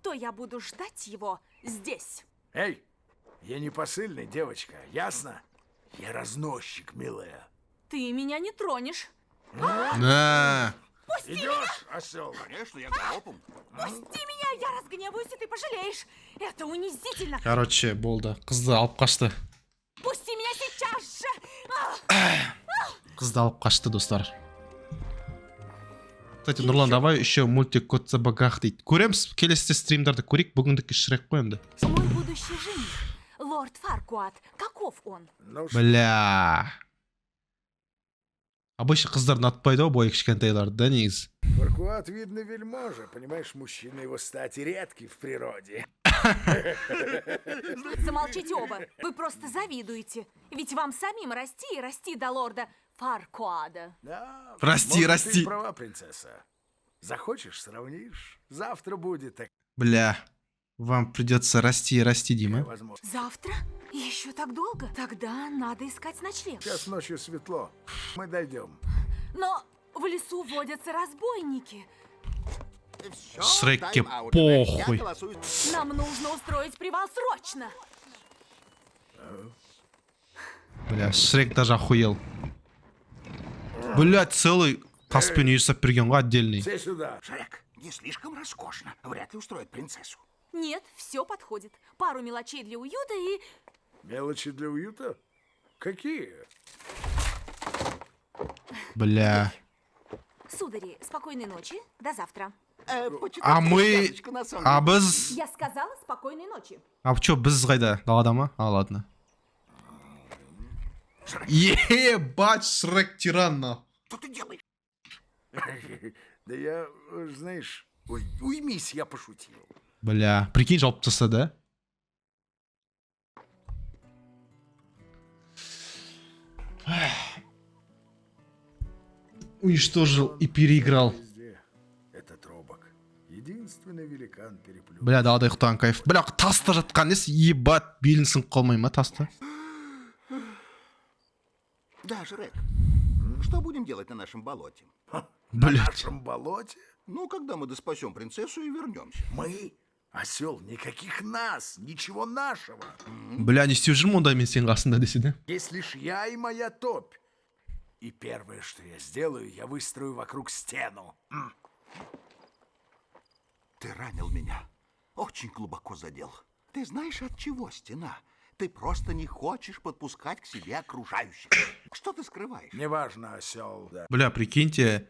S4: то я буду ждать его здесь.
S2: Эй, я не посыльный, девочка, ясно? Я разносчик, милая.
S4: Ты меня не тронешь.
S1: На.
S2: Идешь, осел?
S3: Конечно, я галопом.
S4: Пусти меня, я разгневаюсь, и ты пожалеешь. Это унизительно.
S1: Короче, болды. Қызды алып қашты.
S4: Пусти меня сейчас же.
S1: Қызды алып қашты, достар. Кстати, Нұрлан, давай еще мультик Кот в сапогах дейді. Көреміз, келесі стримдарды көрейік, бүгіндікі Шрек қоямды.
S4: Мой будущий жених, лорд Фаркуад, каков он?
S2: Ну,
S1: Бля. Обычно қыздар ұнатпайды ғой бойы кішкентайларды, да, негізі.
S2: Фаркуат, видно, вельможа. Понимаешь, мужчина его стати редкий в природе.
S4: Замолчите оба, вы просто завидуете. Ведь вам самим расти и расти до лорда Фаркуада.
S2: Да,
S1: Расти,
S2: может,
S1: расти.
S2: Ты права, принцесса. Захочешь, сравнишь. Завтра будет такая
S1: Бля. Вам придется расти и расти, Дима.
S2: возможность.
S4: Завтра? Еще так долго? Тогда надо искать ночлег.
S2: Сейчас ночью светло. Мы дойдем.
S4: Но в лесу водятся разбойники.
S1: Шреке
S3: тайм-аут.
S1: похуй.
S3: Я голосую.
S4: Нам нужно устроить привал срочно.
S1: Бля, Шрек даже охуел. Бля, целый таспен үй жасап берген ғой отдельный.
S2: Все сюда.
S3: Шрек, не слишком роскошно. Вряд ли устроит принцессу.
S4: Нет, все подходит. Пару мелочей для уюта и...
S2: Мелочи для уюта? Какие?
S1: Бля.
S4: Судари, спокойной ночи. До завтра.
S1: А мы... А біз...
S4: Я сказала спокойной ночи.
S1: А чё, біз қайда? Далада ма? А, ладно. Ебать, Шрек тиран.
S3: Что ты делаешь?
S2: Да я, знаешь, уймись, я пошутил.
S1: Бля, прикинь, жауып тастады, да? Уничтожил и переиграл.
S2: Везде этот робок. Единственный бесчувственный великан переплюнул.
S1: Бля, далада ұйықтаған кайф. Бля, таста жатқан несі, ебат, белін сынып қалмай ма таста?
S3: Да, Шрек. Что будем делать на нашем болоте?
S2: На
S1: Блядь.
S2: нашем болоте?
S3: Ну, когда мы доспасем принцессу и вернемся.
S2: Мы? Осел, никаких нас, ничего нашего.
S1: Бля, не істеп жүрмін онда мен сен қасында десе да.
S2: Есть лишь я и моя топь. И первое, что я сделаю, я выстрою вокруг стену.
S3: Ты ранил меня. Очень глубоко задел. Ты знаешь, от чего стена? Ты просто не хочешь подпускать к себе окружающих. Что ты скрываешь?
S2: Неважно, осел. Да.
S1: Бля, прикиньте,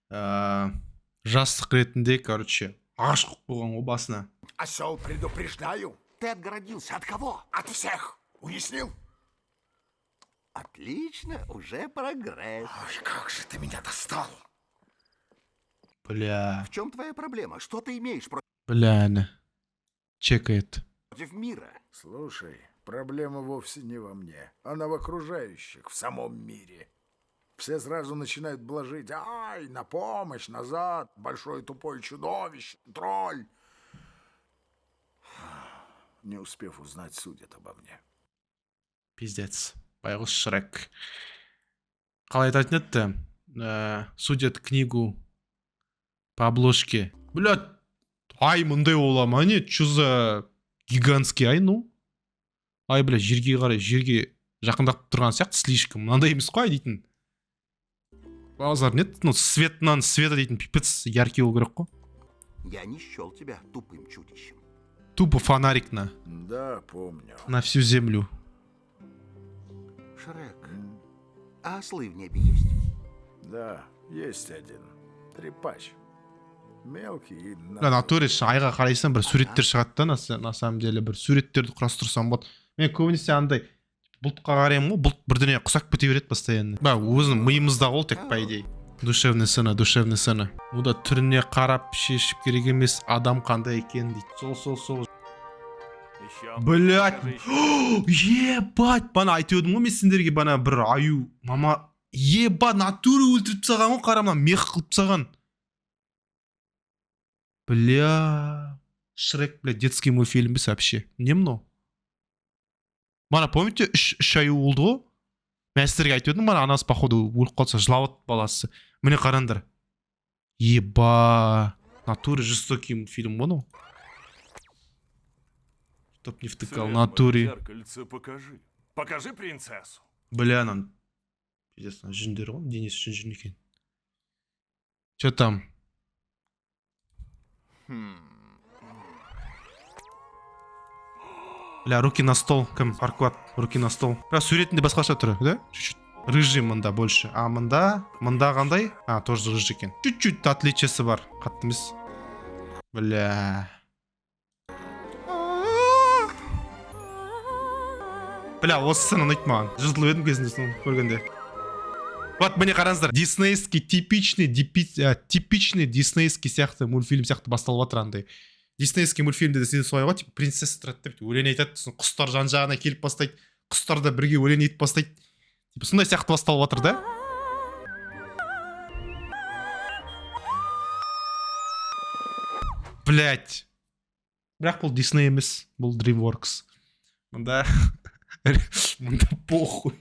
S1: жастық ретінде, короче, ғашық болған ғой басына.
S2: Осел, предупреждаю.
S3: Ты отгородился от кого?
S2: От всех. Уяснил?
S3: Отлично, уже прогресс.
S2: Ой, как же ты меня достал.
S1: Бля,
S3: В чем твоя проблема? Что ты имеешь
S1: бля, не. Чекает.
S3: против мира?
S2: Слушай, проблема вовсе не во мне. Она в окружающих, в самом мире. Все сразу начинают блажить. Ай, на помощь, назад, большое тупое чудовище, тролль. Не успев узнать, судят обо мне.
S1: Пиздец. Байғұс Шрек. Қалай айтатын еді? Судят книгу по обложке. Блядь, ай мұндай ола ма не? Чё за гигантский ай, ну? Ай, бля, жерге қарай, жерге жақындап тұрған сияқты слишком. Мынандай емес қой дейтін. Базар нет? Ну, светынан света дейтін пипец яркий болу керек қой.
S3: Я не счел тебя тупым чудищем.
S1: Тупо фонарик на
S2: Да, помню.
S1: всю землю.
S3: Шрек, а ослы в небе есть?
S2: Да, есть один. Трепач. Мелкий и...
S1: Бля, натуре айға қарайсам бір суреттер шығады да, на самом деле бір суреттерді құрастырсам болады. Мен көбінесе андай бұлтқа қараймын ғой, бұлт бірдеңе құсап кете береді постоянно. Бля, өзінің миымызда ол тек по идее. Душевный сыны, душевный сыны. Мұда түріне қарап шешіп керек емес, адам қандай екен дейді. Сол. Блять, ебать, бана айтып едім ғой мен сендерге, бана бір аю мама, ебать, натуре өлтіріп тастаған ғой, қара мына мех қылып тастаған. Бля, Шрек, бля, детский мультфильм без вообще. Не мынау. Бана, помните, үш аю болды ғой? Мен сіздерге айтып едім, бана анасы походу өліп қалса жылауат баласы. Міне қараңдар. Еба, натуре жестокий мультфильм ғой мынау. Чтоб не втыкал, натуре.
S5: Зеркальце покажи. Покажи принцессу.
S1: Бля, анан пиздец, жүндер ғой, денесі үшін жүн екен. Че там? Бля, руки на стол, кім? Паркват, руки на стол. Бля, суретінде басқаша түрі, да? Чуть-чуть. Рыжий мында больше. А мында қандай? А, тоже рыжий екен. Чуть-чуть отличиясы бар. Қатты емес. Бля. Бля, осы сцена ұнайды маған. Жыртылып едім кезінде соны көргенде. Вот міне қараңыздар, диснейский типичный диснейский сияқты мультфильм сияқты басталып жатыр андай. Диснейский мультфильмде де сен солай ғой, типа принцесса тұрады деп өлең айтады, сосын құстар жан-жағына келіп бастайды, құстар да бірге өлең айтып бастайды. Типа сондай сияқты басталып жатыр да. Блять. Бірақ бұл Disney емес, бұл DreamWorks. Мында похуй.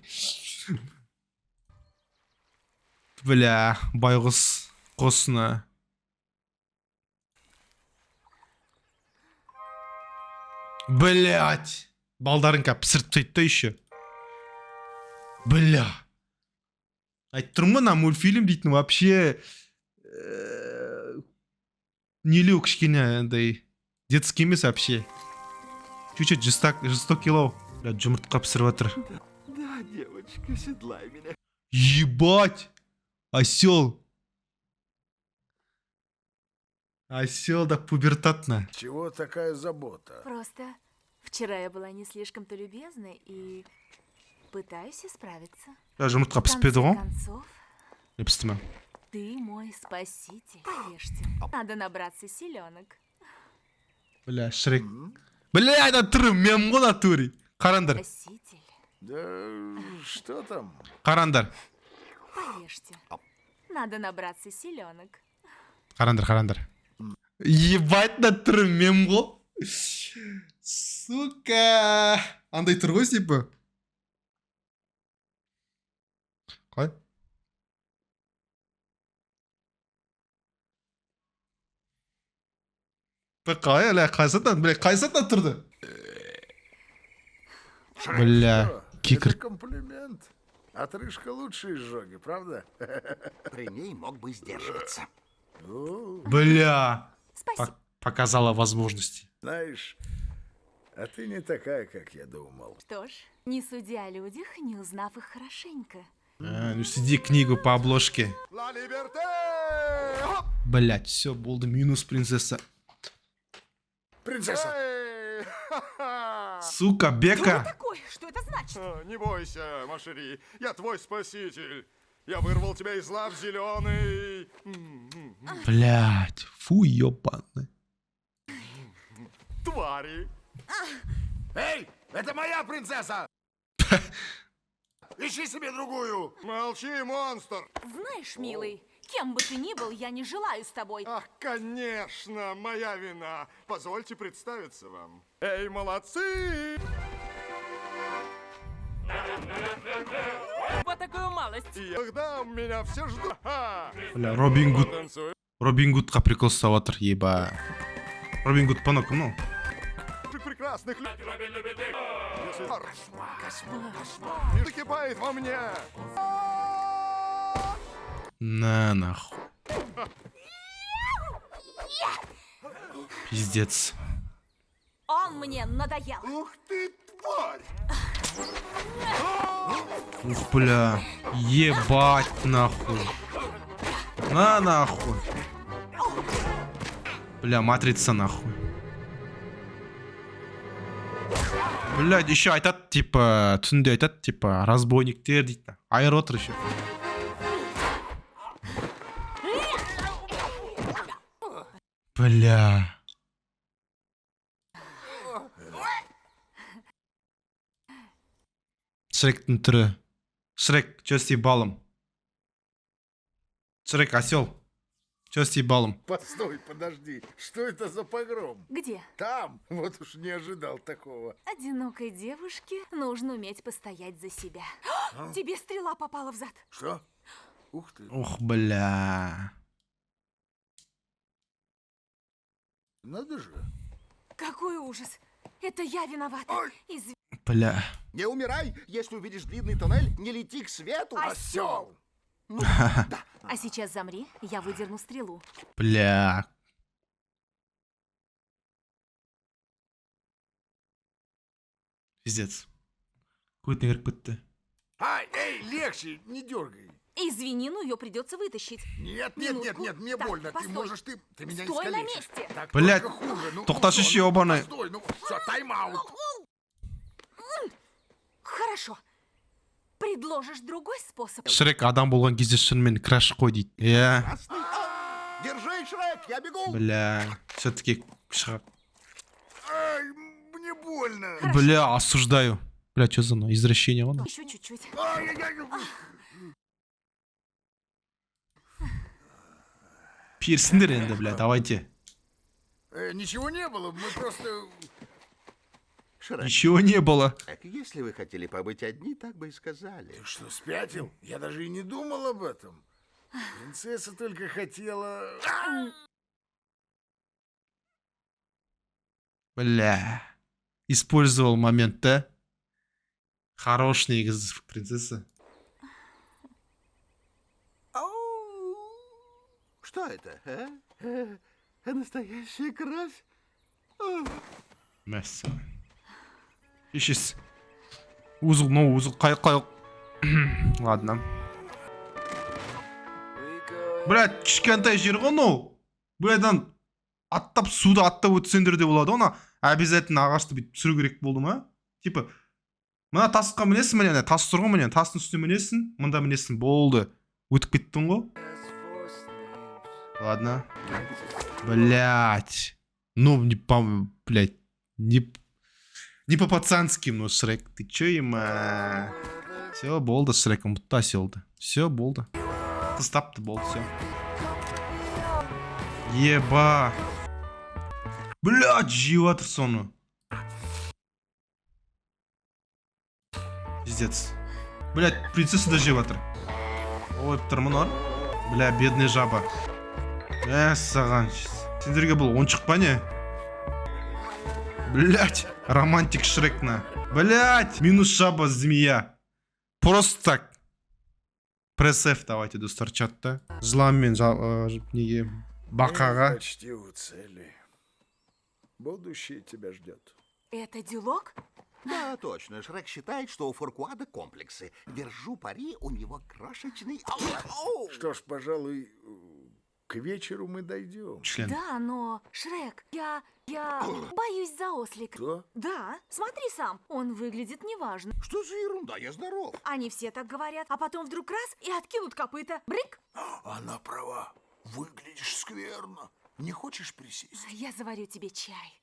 S1: Бля, байғұс қосына. Блять. Балдарын кәп пісіріп тастайды да еще. Бля. Айтып тұрмын на мультфильм дейтін вообще нелеу кішкене андай детский емес вообще. Чуть-чуть жестокилау. Бля, жұмыртқа пісіріп жатыр.
S3: Да, девочка, седлай меня.
S1: Ебать! Осел! Осел да пубертатно.
S2: Чего такая забота?
S4: Просто вчера я была не слишком-то любезна и пытаюсь исправиться.
S1: Бля, жұмыртқа
S4: В
S1: піспеді
S4: конце
S1: ғой?
S4: концов,
S1: Не пісті ме?
S4: ты мой спаситель. Поешьте. Надо набраться силенок.
S1: Бля, Шрек. Бля, это түрі мем ғой натуре. Қарандар,
S4: Спаситель.
S2: Да что там?
S1: қарандар.
S4: Поешьте. Надо набраться силенок.
S1: Қарандар. Ебать на түрі мем ғой. Сука. Андай тұр ғой типа. Қай? Қай, әлі қайсатан тұрды? Бля, кикр.
S2: Это комплимент. Отрыжка лучше изжоги, правда?
S3: При ней мог бы сдерживаться.
S1: Бля.
S4: Спасибо.
S1: Показала возможности.
S2: Знаешь, а ты не такая, как я думал.
S4: Что ж, не суди о людях, не узнав их хорошенько.
S1: Ну сиди книгу по обложке.
S6: Ла Либерте! Хоп!
S1: Блять, все, болды минус принцесса.
S2: Принцесса!
S6: Эй! Ха-ха!
S1: Сука,
S4: Что
S1: Бека.
S4: такое? Что это значит?
S6: Не бойся, Машери, я твой спаситель. Я вырвал тебя из лап зеленый.
S1: Блять, фу, ёбаный.
S6: Твари.
S2: Эй, это моя принцесса! Ищи себе другую!
S6: Молчи, монстр.
S4: Знаешь, милый, кем бы ты ни был, я не желаю с тобой.
S6: Ах, конечно, моя вина. Позвольте представиться вам. Эй, молодцы!
S4: Вот такую малость.
S6: И когда меня все ждут. Ха!
S1: Бля, Робин Гуд.
S6: Танцуй.
S1: Робин Гудқа прикол ұстап отыр, еба. Робин Гуд по ну.
S6: Прекрасных людей. Если не закипает во мне.
S1: На нахуй. Пиздец.
S4: Он мне надоел.
S6: Ух ты, тварь!
S1: Ух, бля. Ебать нахуй. На нахуй. Бля, матрица нахуй. Блядь, еще айтат, типа, түнде айтат, типа, разбойниктер дейді. Айыр отыр еще. Бля. Шректің түрі. Шрек, чё с балом? Шрек, осел. Чё с балом?
S2: Постой, подожди. Что это за погром?
S4: Где?
S2: Там. Вот уж не ожидал такого.
S4: Одинокой девушке нужно уметь постоять за себя. Тебе стрела попала в зад.
S2: Что? Ух ты.
S1: Ох, бля.
S2: Надо же.
S4: Какой ужас. Это я виновата. Извини.
S1: Бля.
S3: Не умирай, если увидишь длинный тоннель, не лети к свету.
S2: Осел.
S4: А сейчас замри, я выдерну стрелу.
S1: Бля. Пиздец. Какой-то игрок бітті.
S2: Ай, эй, легче, не дергай.
S4: Извини, но ее придется вытащить.
S2: Нет,
S4: Минутку.
S2: мне
S4: Так,
S2: больно.
S4: постой.
S2: Ты меня
S4: Стой на
S2: искалечишь.
S4: месте.
S2: Так
S1: Блядь,
S2: только хуже. Ну,
S1: тоқташы
S2: ну,
S1: еще, ебаный.
S2: Постой, ну все, тайм-аут.
S4: Хорошо. Предложишь другой способ?
S1: Шрек адам болған кезде шынымен краш қой дейді. Иә.
S3: Держи, Шрек, я бегу.
S1: Бля. Все-таки шығар.
S2: Ай, мне больно.
S1: Бля, осуждаю. Бля, что за извращение он?
S4: Еще чуть-чуть.
S2: Ай-яй-яй.
S1: Пирсіңдер енді, бля, давайте.
S2: Ничего не было, мы просто...
S3: Шрек,
S1: Ничего не было.
S3: так, если вы хотели побыть одни, так бы и сказали.
S2: Ты что, спятил? Я даже и не думал об этом. Принцесса только хотела...
S1: Бля. Использовал момент, да? Хорош негізі принцесса.
S3: Что это, а? Настоящая кровь?
S1: Мәссаған. Ешес. Узыл, ну, узыл, қайық. Ладно. Блядь, кішкентай жер ғой, ну. Бұядан аттап, суда аттап өтсендер де болады, оны обязательно ағашты бүйтіп түсіру керек болды ма? Типа, мына тасқа мінесің, міне, тас тұр ғой, міне, тастың үстіне мінесің, мында мінесің, болды. Өтіп кеттің ғой. Ладно. Блядь. Ну, блядь, не по-пацански, ну, Шрек, ты чё, ема? Все, болды, Шреком бұтта селді. Все, болды. Тыстапты, болды, все. Еба. Блядь, жеп жатыр соны. Пиздец. Блядь, принцесса да жеп жатыр. Ой, тұрмын ор. Бля, бедный жаба. Саған. Сендерге бұл ойыншық па не? Блядь, романтик Шрекна. Блядь, минус жаба, змея. Просто так. Пресс F давайте, достар, чатта. Жыламмен неге бақаға.
S2: Почти у цели. Будущее тебя ждет.
S4: Это Дюлок?
S3: Да, точно. Шрек считает, что у Фуркуада комплексы. Держу пари, у него крошечный... Ау!
S2: Что ж, пожалуй, к вечеру мы дойдем.
S1: Член.
S4: Да, но... Шрек, я боюсь за ослика.
S2: Что?
S4: Да, смотри сам, он выглядит неважно.
S3: Что за ерунда? Я здоров.
S4: Они все так говорят, а потом вдруг раз и откинут копыта. Брык!
S2: Она права. Выглядишь скверно. Не хочешь присесть?
S4: Я заварю тебе чай.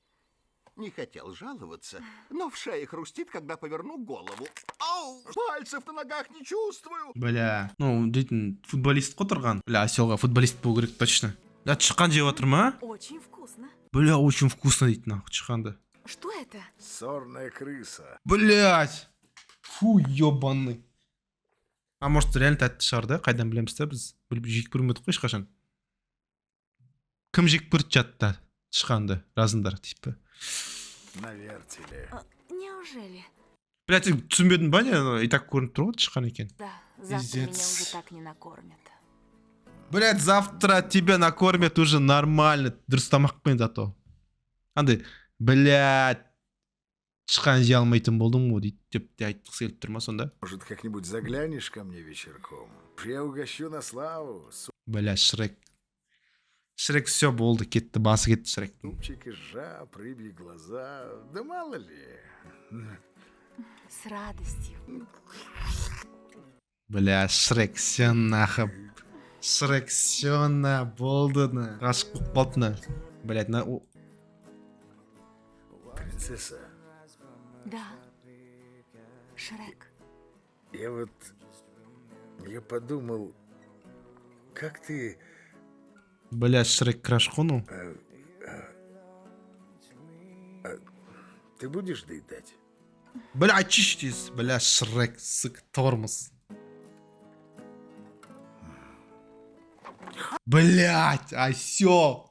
S3: Не хотел жаловаться, но в шее хрустит, когда поверну голову. Ау! Пальцев на ногах не чувствую.
S1: Бля, ну, дейтін футболист қой тұрған. Бля, Аселға футболист болу керек точно. Бля, тышқан жеп жатыр ма?
S4: Очень вкусно.
S1: Бля, очень вкусно дейтін ақ тышқанды.
S4: Что это?
S2: Сорная крыса.
S1: Блять! Фу, ебаный. А может реально тәтті шығар да? Қайдан білеміз та біз? Жек көрмедік қой ешқашан. Кім жек көрді жатты тышқанды? Разындар, типа.
S2: На вертеле.
S4: Неужели?
S1: Блять, сен түсінбедің ба не? И так көрініп тұр ғой тышқан екен.
S4: Да, завтра меня
S1: Пиздец.
S4: уже так не накормят.
S1: Блять, завтра тебя накормят уже нормально. Дұрыс тамақпен зато. Андай, блять, тышқан жей алмайтын болдың ғой дейді деп те айтқысы келіп тұр ма сонда?
S2: Может, как-нибудь заглянешь ко мне вечерком? Я угощу на славу.
S1: Бля, Шрек. Шрек все болды, кетті, басы кетті Шректің.
S2: Супчик из жаб, рыбьи глаза. Да мало ли.
S4: С радостью.
S1: Бля, Шрек, все нахуй. Шрек, все на, болды на. Ғашық болып қалды на. Блять, на...
S2: Принцесса,
S4: Да. Шрек.
S2: я подумал, как ты...
S1: Бля, Шрек крашқо, ну.
S2: Ты будешь доедать?
S1: Бля, очистись. Бля, Шрек, сык, тормоз. Блять, осел.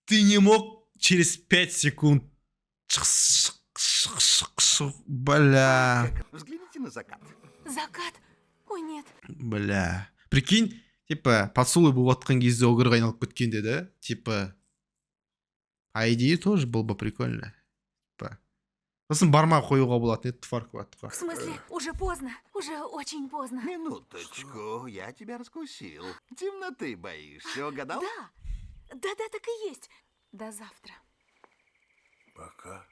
S1: Ты не мог через 5 секунд. Бля.
S3: Взгляните на закат.
S4: Закат? Ой, нет.
S1: Бля. Прикинь, типа, поцелуй болып жатқан кезде огырға айналып кеткенде, да? Типа, по идее тоже было бы прикольно. Типа, сосын бармақ қоюға болатын еді Фаркуатқа.
S4: В смысле, уже поздно. Уже очень поздно.
S3: Минуточку, я тебя раскусил. Темноты боишься, угадал?
S4: Да. Да-да, так и есть. До завтра.
S2: Пока.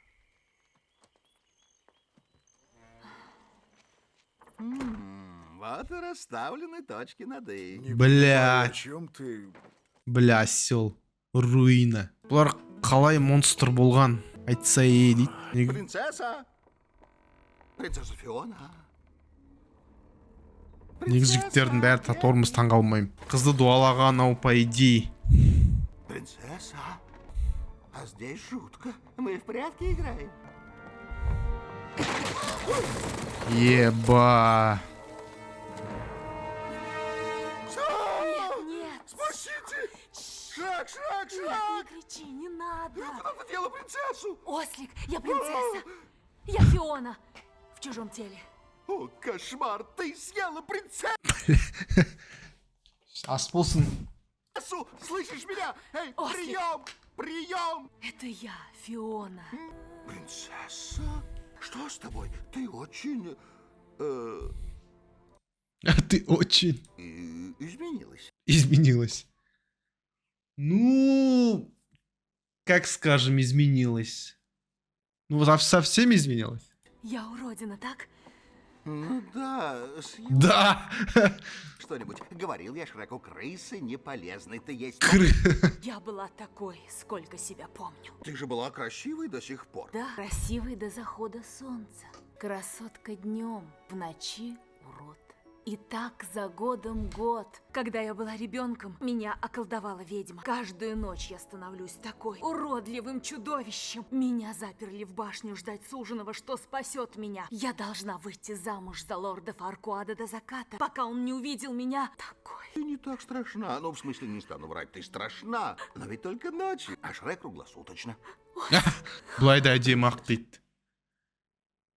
S3: Вот и расставлены точки над «и».
S2: Не
S1: Блядь.
S2: понимаю, о чем ты...
S1: Бля, осел. Руина. Бұлар қалай монстр болған? Айтса дейді.
S3: Принцесса! Принцесса Фиона!
S1: Негізі жігіттердің бәрі тормоз таңға алмаймын. Қызды дуалаған ау, по идее.
S3: Принцесса? А здесь жутко. Мы в прятки играем.
S1: Еба.
S4: Нет.
S3: Спасите! Шрек, Шрек,
S4: Нет,
S3: Шрек!
S4: не кричи, не надо.
S3: Куда ты дела принцессу?
S4: Ослик, я принцесса. Я Фиона. В чужом теле.
S3: О, кошмар! Ты съела принцессу!
S1: Ас болсын.
S3: Слышишь меня? Эй,
S4: Ослик.
S3: прием! Прием!
S4: Это я, Фиона.
S3: Принцесса? Что с тобой? Ты очень...
S1: А ты очень
S3: изменилась.
S1: изменилась. Ну, как скажем, изменилась. Ну, совсем изменилась.
S4: Я уродина, так?
S3: Ну да, съела
S1: Да.
S3: что-нибудь. Говорил я Шреку, крысы не полезны. Ты есть...
S4: Я была такой, сколько себя помню.
S3: Ты же была красивой до сих пор.
S4: Да, красивой до захода солнца. Красотка днем, в ночи урод. И так за годом год. Когда я была ребенком, меня околдовала ведьма. Каждую ночь я становлюсь такой уродливым чудовищем. Меня заперли в башню ждать суженого, что спасет меня. Я должна выйти замуж за лорда Фаркуада до заката, пока он не увидел меня такой.
S3: Ты не так страшна. Ну, в смысле, не стану врать, ты страшна. Но ведь только ночью, а Шрек круглосуточно.
S1: Былай да әдемі ақ дейді.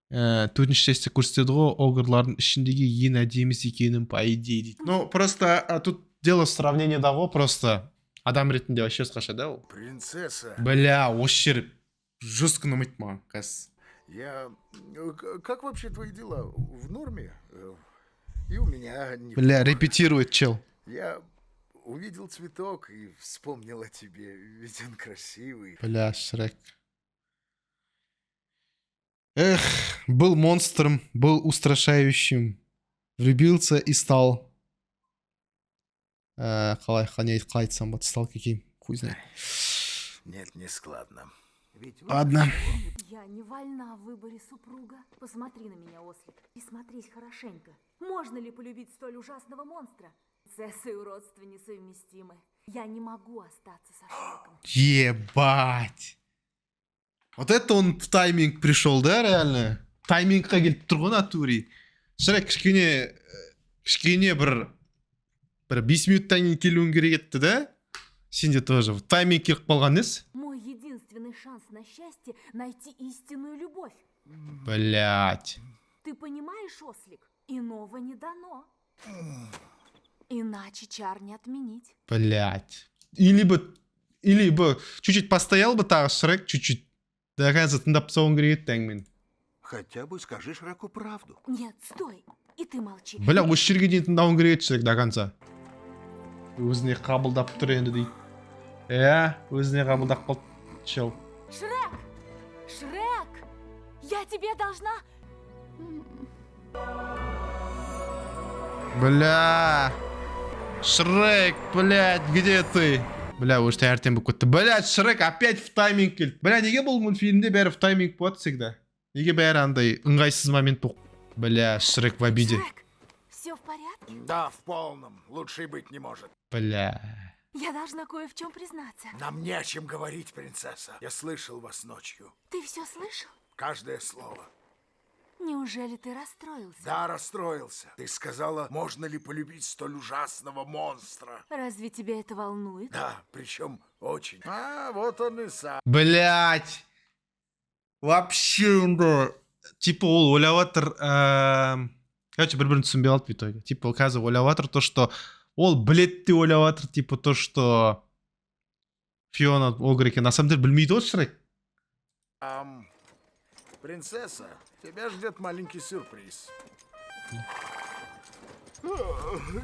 S1: Төртінші тесте көрсетеді ғой, огрлардың ішіндегі ең әдемісі екенін по идее дейді. Ну, просто тут дело в сравнении ғой, просто адам ретінде вообще қаша да ол.
S2: Принцесса,
S1: Бля, осы жер жестко ұнамайды маған қазір.
S2: я... Как вообще твои дела? В норме? И у меня...
S1: Бля, репетирует чел.
S2: Я увидел цветок и вспомнил о тебе, ведь он красивый.
S1: Бля, Шрек. Эх, был монстром, был устрашающим. Влюбился и стал... қалай айтсам болады, стал каким, хуй знает.
S2: Нет, не складно.
S3: Ведь
S1: Ладно.
S4: Я не вольна в выборе супруга. Посмотри на меня, ослик. Присмотрись хорошенько. Можно ли полюбить столь ужасного монстра? Принцесса и уродство несовместимы. Я не могу остаться со Шреком.
S1: Ебать. Вот это он в тайминг пришел, да, реально? Таймингқа келіп тұр ғой натуре. Шрек кішкене бір 5 минуттан кейін келуің керек етті, да? Сен де тоже в тайминг келіп қалған несі?
S4: Мой единственный шанс на счастье — найти истинную любовь.
S1: Блять.
S4: Ты понимаешь, ослик? Иного не дано. Иначе чар не отменить.
S1: Блять. Или бы чуть-чуть постоял бы тағы Шрек, чуть-чуть. До конца тыңдап тастауың керек еді әңгімені.
S3: хотя бы скажи Шреку правду.
S4: Нет, стой. И ты молчи.
S1: Бля, осы жерге дейін тыңдауың керек еді Шрек до конца. Өзіне қабылдап тұр енді дейді. Өзіне қабылдап қалды чел.
S4: Шрек! Шрек! Я тебе должна...
S1: Бля. Шрек, блядь, где ты? Бля, уже таңертең болып кетті. Блядь, Шрек опять в тайминг келді. Бля, неге бұл мультфильмде бәрі в тайминг болады всегда? Неге бәрі андай ыңғайсыз момент болып? Бля, Шрек в обиде.
S4: Шрек, все в порядке?
S2: Да, в полном. Лучше и быть не может.
S1: Бля.
S4: Я должна кое в чем признаться.
S2: Нам не о чем говорить, принцесса. Я слышал вас ночью.
S4: Ты все слышал?
S2: Каждое слово.
S4: Неужели ты расстроился?
S2: Да, расстроился. Ты сказала, можно ли полюбить столь ужасного монстра?
S4: Разве тебя это волнует?
S2: Да, причем очень. А, вот он и сам.
S1: Блять. Вообще да. Типа ол ойлап жатыр. Короче, бір-бірін түсінбей қалды в итоге. Типа қазір ойлап жатыр то, что ол білет те ойлап жатыр, типа то, что Фиона Огр екен. На самом деле білмейді ғой Шрек.
S2: Принцесса, тебя ждет маленький сюрприз.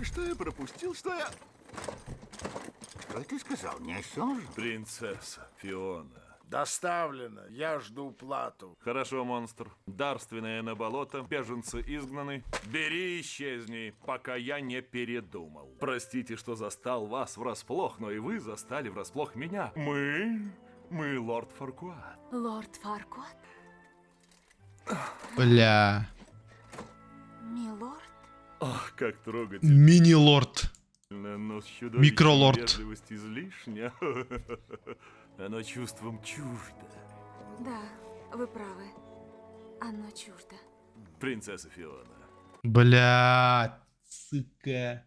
S3: Что я пропустил, что я... Что ты сказал, не осел же?
S7: Принцесса Фиона.
S2: Доставлено. Я жду плату.
S7: Хорошо, монстр. Дарственное на болото, беженцы изгнаны. Бери и исчезни, пока я не передумал. Простите, что застал вас врасплох, но и вы застали врасплох меня. Мы лорд Фаркуад.
S4: Лорд Фаркуад?
S1: Бля.
S4: Милорд?
S7: Ах, как трогательно.
S1: Мини-лорд.
S7: Но с
S1: Микролорд.
S7: вежливость излишня. Оно чувством чуждо.
S4: Да, вы правы. Оно чуждо.
S7: Принцесса Фиона.
S1: Бля, сука.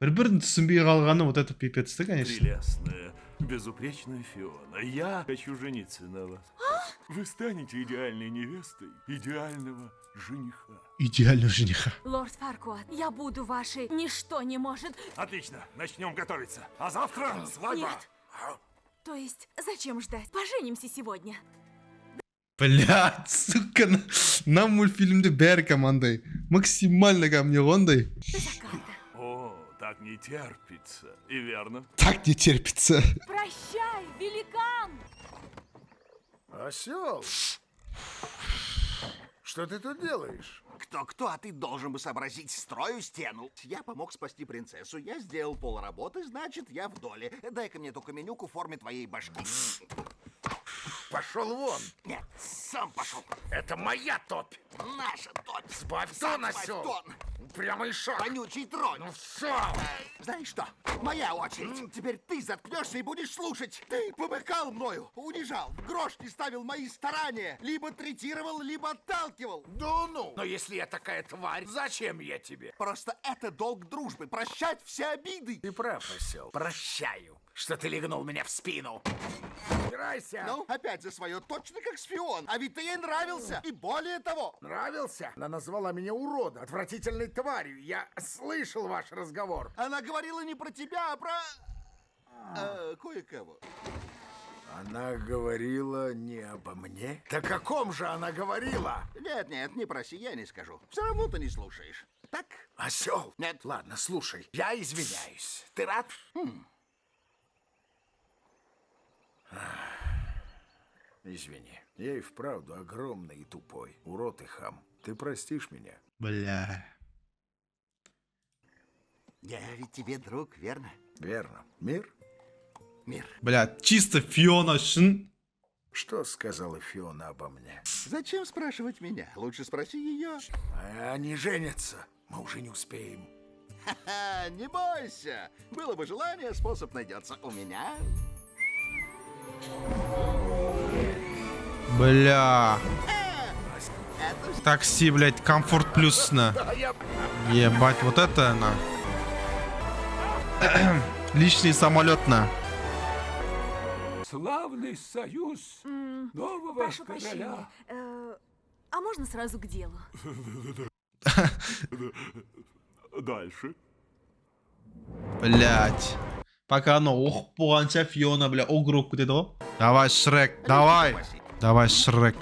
S1: Бір-бірін түсінбей қалғаны вот это пипецті, конечно.
S7: Прелестная, безупречная Фиона. Я хочу жениться на вас. Вы станете идеальной невестой идеального жениха.
S1: Идеального жениха.
S4: Лорд Фаркуад, я буду вашей. Ничто не может...
S7: Отлично, начнем готовиться. А завтра свадьба.
S4: Нет. То есть, зачем ждать? Поженимся сегодня.
S1: Блядь, сука, на мультфильмде бәрі командай. Максимально ко мне ондай.
S4: До заката.
S7: О, так не терпится. И верно.
S1: Так не терпится.
S4: Прощай, великан!
S2: Осел? Что ты тут делаешь?
S3: Кто-кто, а ты должен бы сообразить, строю стену. Я помог спасти принцессу, я сделал полработы, значит, я в доле. Дай-ка мне только менюку в форме твоей башки.
S2: Пошел вон.
S3: Нет, сам пошел.
S2: Это моя топь.
S3: Наша дочь.
S2: Сбавь
S3: Сам
S2: тон,
S3: сбавь
S2: осел.
S3: тон.
S2: Прямо и шаг.
S3: Вонючий тронь.
S2: Ну все.
S3: Знаешь что? Моя очередь. Теперь ты заткнешься и будешь слушать. Ты помыкал мною, унижал, в грош не ставил мои старания. Либо третировал, либо отталкивал.
S2: Да ну. Но если я такая тварь, зачем я тебе?
S3: Просто это долг дружбы. Прощать все обиды.
S2: Ты прав, осел. Прощаю, что ты легнул меня в спину. Убирайся.
S3: Ну, опять за свое, точно как шпион. А ведь ты ей нравился. И более того.
S2: Нравился? Она назвала меня уродом, отвратительной тварью. Я слышал ваш разговор.
S3: Она говорила не про тебя, а про... кое-кого.
S2: Она говорила не обо мне? Так о ком же она говорила?
S3: Нет, не проси, я не скажу. Все равно ты не слушаешь. Так?
S2: Осел?
S3: Нет.
S2: Ладно, слушай, я извиняюсь. Ты рад? Извини, я и вправду огромный и тупой, урод и хам. Ты простишь меня?
S1: Бля.
S3: Я ведь тебе друг, верно?
S2: Верно. Мир?
S3: Мир.
S1: Бля, чисто Фиона үшін.
S2: Что сказала Фиона обо мне?
S3: Зачем спрашивать меня? Лучше спроси ее.
S2: Они женятся. Мы уже не успеем.
S3: Ха-ха, не бойся. Было бы желание, способ найдется. У меня...
S1: Бля.
S3: Это...
S1: Такси, блядь, комфорт плюс на. Ебать, вот это на. Личный самолет на.
S9: Славный союз нового
S4: Прошу прощения. А можно сразу к делу?
S5: Дальше.
S1: Блять. Пока оно ох болғанша Фиона, бля, огров кетеді ғой. Давай, Шрек, давай. Давай, Шрек.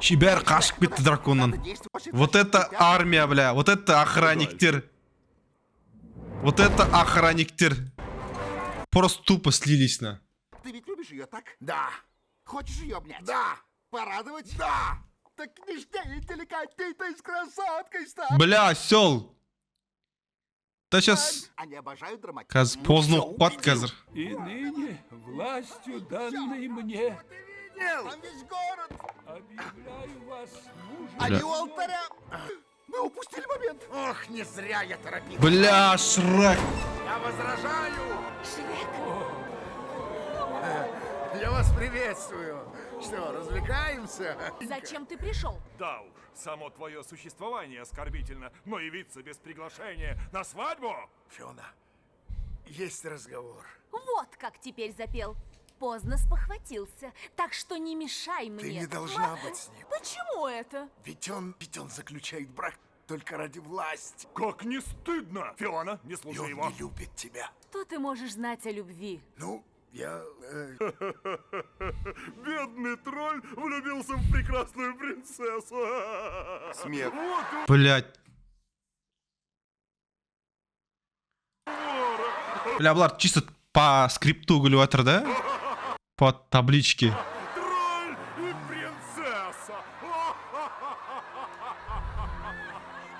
S1: Бәрі қашып кетті драконнан. Вот это армия, бля. Вот это охранниктер. Вот это охранниктер. Просто тупо слились на.
S3: Ты ведь любишь ее, так?
S2: Да.
S3: Хочешь ее обнять?
S2: Да.
S3: Порадовать?
S2: Да.
S3: Так нежнее, деликатней ты с красоткой стал.
S1: Бля, осел. Да сейчас...
S3: Они обожают драматизм.
S1: Қазір поздно ұқпады қазір.
S9: И ныне властью данной мне
S3: Там весь город.
S9: объявляю вас мужем.
S3: Они у алтаря. Мы упустили момент.
S2: Ох, не зря я торопился.
S1: Бля, Шрек.
S2: Я возражаю.
S4: Шрек,
S2: Я вас приветствую. Что, развлекаемся?
S4: зачем ты пришел?
S7: Да уж, само твое существование оскорбительно, но явиться без приглашения на свадьбу?
S2: Фиона, есть разговор.
S4: Вот как теперь запел. Поздно спохватился, так что не мешай мне.
S2: Ты не должна быть с ним.
S4: Почему это?
S2: Ведь он заключает брак только ради власти.
S7: Как не стыдно! Фиона, не
S2: И
S7: слушай
S2: он
S7: его.
S2: не любит тебя.
S4: Что ты можешь знать о любви?
S2: Ну, я...
S5: Бедный тролль влюбился в прекрасную принцессу.
S3: Смех.
S1: Блять. Бля, бұлар чисто по скрипту күліп жатыр да? По табличке.
S5: Тролль и принцесса.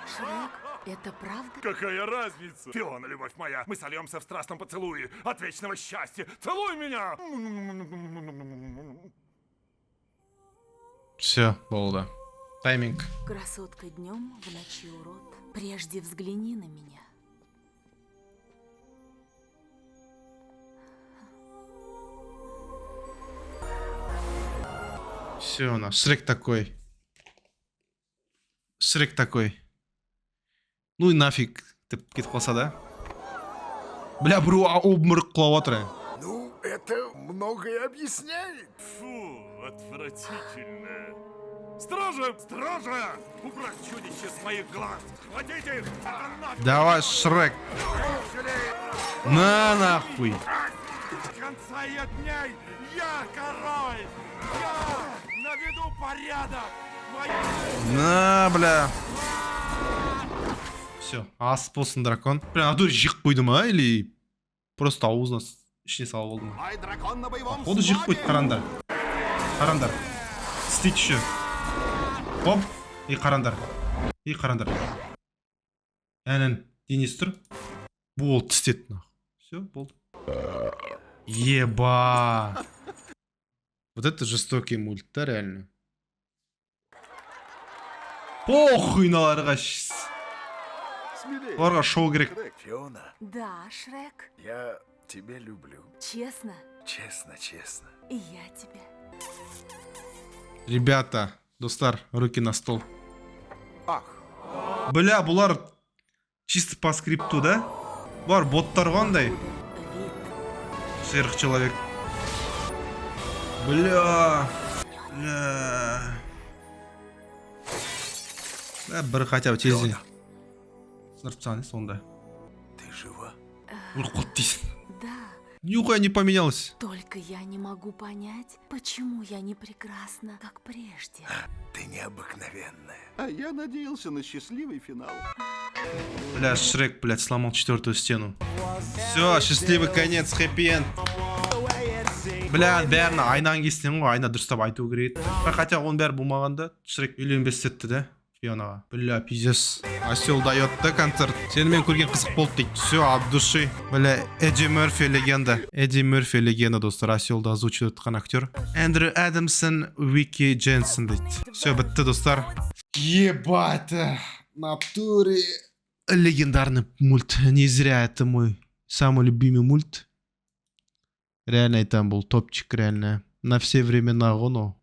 S4: Шрек, это правда?
S7: Какая разница? Фиона, любовь моя, мы сольемся в страстном поцелуе от вечного счастья. Целуй меня!
S1: Все, болды. Тайминг.
S4: Красотка днем, в ночи урод. Прежде взгляни на меня.
S1: Все, у нас Шрек такой. Шрек такой. Ну и нафиг. Деп кетіп қалса да? Бля, біреу обморок құлап жатыр.
S2: Ну, это многое объясняет.
S7: Фу, отвратительно. Стража! Стража! Убрать чудище с моих глаз! Хватите их! Это нафиг!
S1: Давай, Шрек. На нахуй.
S7: До конца ее дней я король! Я наведу порядок!
S1: На, бля. Все, ас болсын дракон. Бля, натуре жиқ қойды ма? Или просто аузына ішіне салып алды ма?
S3: Мой дракон на боевом
S1: Походу жиқ қойды, қараңдар. Қараңдар. Істейді еще. Оп. И қараңдар. И қараңдар. Әнін денесі тұр. Болды, істеді. Все, болды. Еба. Вот это жестокий мульт, да, реально. Похуй наларға.
S2: Смелее.
S1: Оларға шоу керек.
S2: Фиона,
S4: Да, Шрек,
S2: я тебя люблю.
S4: честно,
S2: Честно, честно.
S4: и я тебя.
S1: Ребята, достар, руки на стол.
S2: Ах,
S1: Бля, бұлар чисто по скрипту, да? Бұлар боттар қандай?
S4: Вид.
S1: Сверхчеловек. Бля. Бір хотя бы тезден. Сынырып тастаған сонда.
S2: ты жива?
S1: Ой, қот дейсің.
S4: Да,
S1: Нихуя не поменялось.
S4: только я не могу понять, почему я не прекрасна, как прежде.
S2: Ты необыкновенная. А я надеялся на счастливый финал.
S1: Бля, Шрек, блядь, сломал четвертую стену. Все, счастливый конец, хэппи-энд. Бля, бәрін айнан кестен ғой, айна дұрыстап айту керек. Хотя оның бәрі болмағанда, Шрек үйленбес сетті да, Фионаға. Бля, пиздец. Осел дает, да, концерт. Сені мен көрген қызық болды дейді. Все, от души. Бля, Эдди Мерфи легенда. Эдди Мерфи легенда, достар. Оселді озвучивает отқан актер. Эндрю Адамсон, Вики Дженсен дейді. Все, бітті, достар. Ебать, натуре. Легендарный мульт. Не зря это мой самый любимый мульт. Реально айтам, был топчик, реально. На все времена ғоно.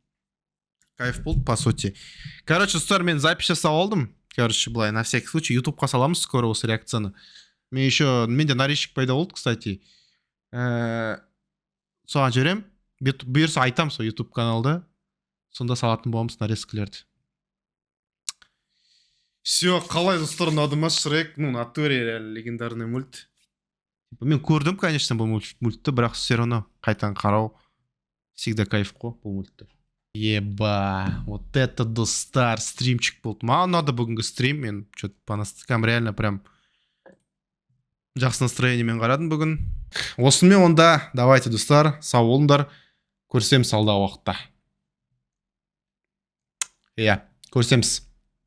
S1: Кайф болды, по сути. Короче, достар, мен запись жасап алдым. Короче, былай, на всякий случай, ютубқа саламыз скоро осы реакцияны. Мен еще, менде нарезчик пайда болды, кстати. Соған жіберем. Бұйырса айтам сол ютуб каналда. Сонда салатын боламыз нарезкілерді. Все, қалай достар, ұнады ма Шрек? Ну, натуре, реально, легендарный мульт. Мен көрдім, конечно, бұл мультті, бірақ все равно қайтан қарау всегда кайф қой бұл мультті. Еба, вот это достар, стримчик болды. Маған ұнады бүгінгі стрим, мен что-то по настыкам реально прям жақсы настроениемен қарадым бүгін. Осымен онда, давайте достар, сау болыңдар, көрсеміз алдағы уақытта. Иә, көрсеміз.